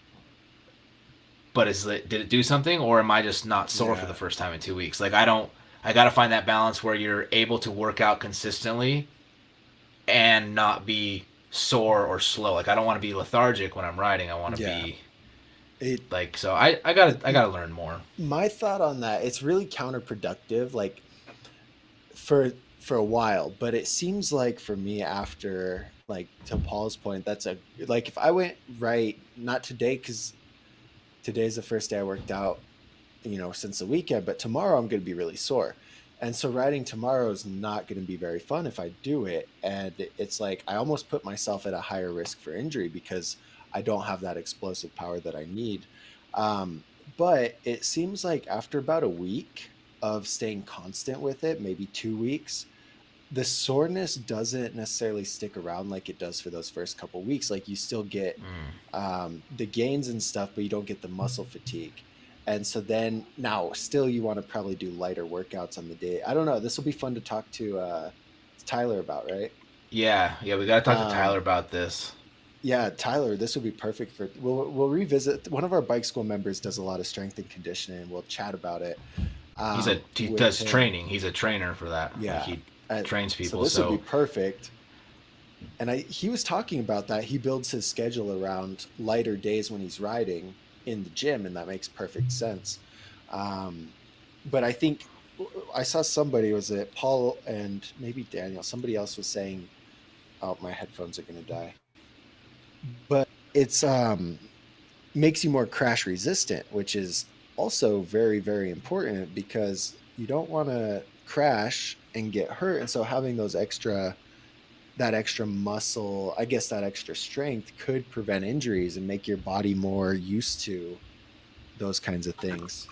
Speaker 2: But did it do something, or am I just not sore for the
Speaker 1: yeah,
Speaker 2: first time in 2 weeks? Like I don't. I got to find that balance where you're able to work out consistently and not be sore or slow. Like I don't want to be lethargic when I'm riding. I want to
Speaker 1: yeah.
Speaker 2: be
Speaker 1: It,
Speaker 2: like so. I gotta learn more.
Speaker 1: my thought on that, it's really counterproductive. Like for a while, but it seems like for me after, like, to Paul's point, that's a, like, if I went right, not today because today's the first day I worked out, since the weekend, but tomorrow I'm going to be really sore. And so riding tomorrow is not going to be very fun if I do it. And it's like I almost put myself at a higher risk for injury because I don't have that explosive power that I need. Um, but it seems like after about a week of staying constant with it, maybe 2 weeks, the soreness doesn't necessarily stick around like it does for those first couple weeks. Like you still get
Speaker 2: Mm.
Speaker 1: the gains and stuff, but you don't get the muscle fatigue. And so then now still you want to probably do lighter workouts on the day. I don't know. This will be fun to talk to Tyler about, right?
Speaker 2: Yeah, yeah. We gotta talk to Tyler
Speaker 1: Um,
Speaker 2: about this.
Speaker 1: yeah, Tyler, this would be perfect for. We'll revisit. One of our bike school members does a lot of strength and conditioning. We'll chat about it
Speaker 2: He
Speaker 1: with
Speaker 2: does
Speaker 1: him.
Speaker 2: training. He's a trainer for that. Like
Speaker 1: Yeah,
Speaker 2: he
Speaker 1: and
Speaker 2: trains
Speaker 1: so
Speaker 2: people.
Speaker 1: this would be
Speaker 2: So
Speaker 1: perfect. And he was talking about that. He builds his schedule around lighter days when he's riding in the gym, and that makes perfect sense. Um, but I think I saw somebody, was it Paul and maybe Daniel? Somebody else was saying, "Oh, my headphones are going to die." But it's makes you more crash resistant, which is also very, very important because you don't want to crash and get hurt. And so having those extra that extra muscle, I guess that extra strength could prevent injuries and make your body more used to those kinds of things.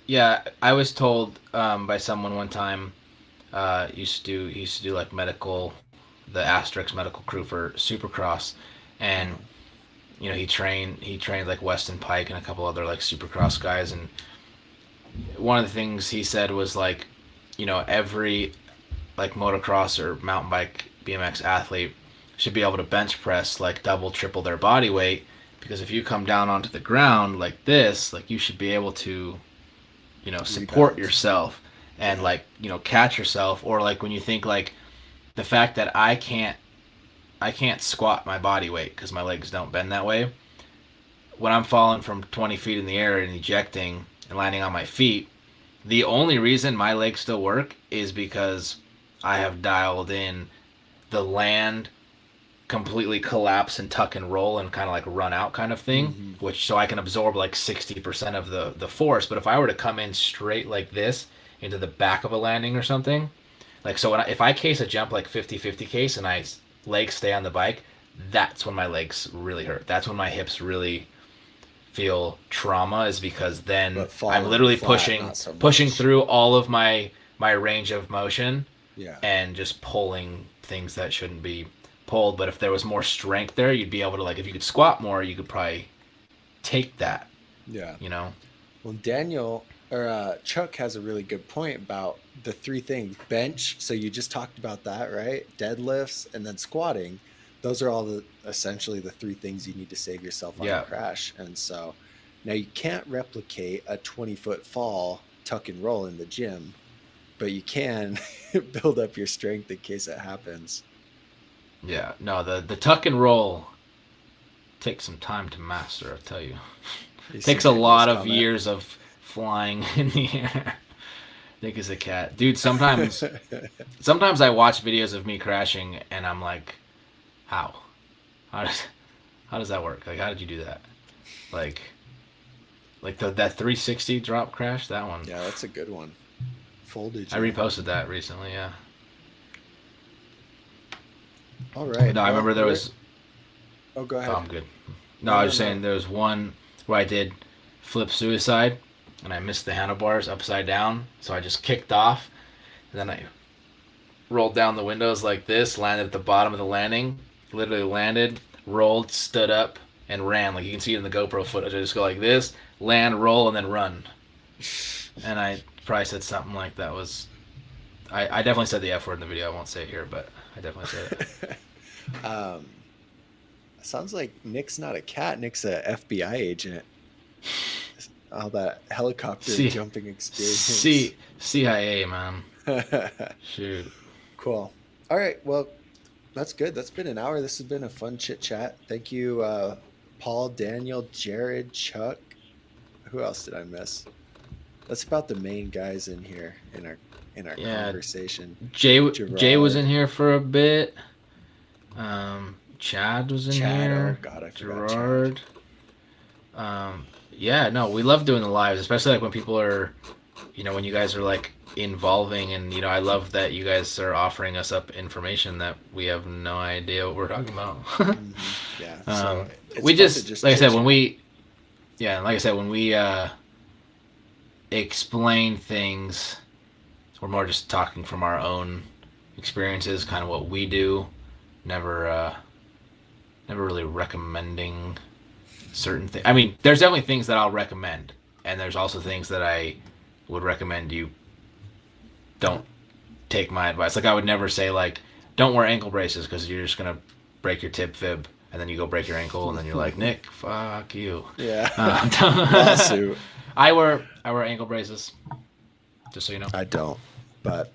Speaker 2: yeah, I was told by someone one time. He used to do like medical, the Asterix medical crew for Supercross, and
Speaker 1: Uh-huh.
Speaker 2: you know he trained like Weston Pike and a couple other like Supercross guys, and one of the things he said was like, you know, every like motocross or mountain bike BMX athlete should be able to bench press like double triple their body weight because if you come down onto the ground like this, like you should be able to, you know, support
Speaker 1: Rebound.
Speaker 2: yourself and
Speaker 1: Yeah.
Speaker 2: like, you know, catch yourself. Or like when you think like the fact that I can't squat my body weight because my legs don't bend that way. When I'm falling from 20 feet in the air and ejecting and landing on my feet, the only reason my legs still work is because I have dialed in the land completely collapse and tuck and roll and kind of like run out kind of thing,
Speaker 1: Hmm.
Speaker 2: which so I can absorb like 60% of the force. But if I were to come in straight like this into the back of a landing or something, like so if I case a jump like 50-50 case and I legs stay on the bike, that's when my legs really hurt. That's when my hips really feel trauma is because then
Speaker 1: But
Speaker 2: I'm
Speaker 1: falling
Speaker 2: literally
Speaker 1: flat, not so
Speaker 2: pushing
Speaker 1: much.
Speaker 2: through all of my range of motion
Speaker 1: Yeah.
Speaker 2: and just pulling things that shouldn't be pulled. But if there was more strength there, you'd be able to, like, if you could squat more, you could probably take that,
Speaker 1: Yeah.
Speaker 2: you know?
Speaker 1: Well, Daniel or Chuck has a really good point about the three things: bench. So you just talked about that, right? Deadlifts and then squatting. Those are all essentially the three things you need to save yourself on a
Speaker 2: Yeah.
Speaker 1: crash. And so now you can't replicate a 20-foot fall tuck and roll in the gym, but you can build up your strength in case it happens.
Speaker 2: Yeah. No, the tuck and roll takes some time to master, I'll tell you.
Speaker 1: You see
Speaker 2: Takes a
Speaker 1: Daniel's
Speaker 2: lot of
Speaker 1: comment?
Speaker 2: years of flying in the air. Thick as a cat. Dude, sometimes I watch videos of me crashing and I'm like, how? How does how does that work? Like, how did you do that? Like that 360 drop crash, that one.
Speaker 1: Yeah, that's a good one. Folded.
Speaker 2: I reposted that recently, yeah.
Speaker 1: All right.
Speaker 2: No, I remember there was
Speaker 1: Oh, go
Speaker 2: oh,
Speaker 1: ahead.
Speaker 2: I'm good. No, I was just saying there was one where I did flip suicide and I missed the handlebars upside down, so I just kicked off and then I rolled down the windows like this, landed at the bottom of the landing, literally landed, rolled, stood up, and ran. Like you can see it in the GoPro footage. I just go like this, land, roll, and then run. And I probably said something like that was. I definitely said the F word in the video. I won't say it here, but I definitely said it.
Speaker 1: Sounds like Nick's not a cat. Nick's a FBI agent. All that helicopter jumping experience.
Speaker 2: CIA, man. Shoot.
Speaker 1: Cool. All right. Well, that's good. That's been an hour. This has been a fun chit chat. Thank you, Paul, Daniel, Jared, Chuck. Who else did I miss? That's about the main guys in here in our conversation.
Speaker 2: Jay was in here for a bit. Chad was in here.
Speaker 1: Oh God, I forgot
Speaker 2: Gerard. Chad. Yeah, no, we love doing the lives, especially like when people are, when you guys are like involving, and I love that you guys are offering us up information that we have no idea what we're talking about.
Speaker 1: Mm-hmm. Yeah. So
Speaker 2: we just like I said when we explain things, we're more just talking from our own experiences, kind of what we do. Never really recommending certain things. I mean, there's definitely things that I'll recommend, and there's also things that I would recommend you don't take my advice. Like I would never say like, don't wear ankle braces because you're just gonna break your tib fib, and then you go break your ankle, and then you're like, Nick, fuck you.
Speaker 1: Yeah. Lawsuit.
Speaker 2: I wear ankle braces, just so you know.
Speaker 1: I don't, but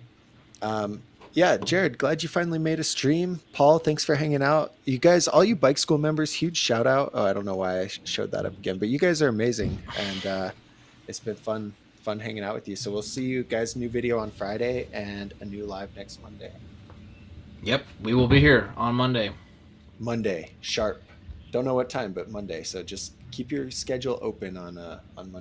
Speaker 1: yeah, Jared, glad you finally made a stream. Paul, thanks for hanging out. You guys, all you bike school members, huge shout out. Oh, I don't know why I showed that up again, but you guys are amazing, and it's been fun hanging out with you. So we'll see you guys, new video on Friday and a new live next Monday.
Speaker 2: Yep, we will be here on
Speaker 1: Monday sharp. Don't know what time, but Monday. So just keep your schedule open on Monday.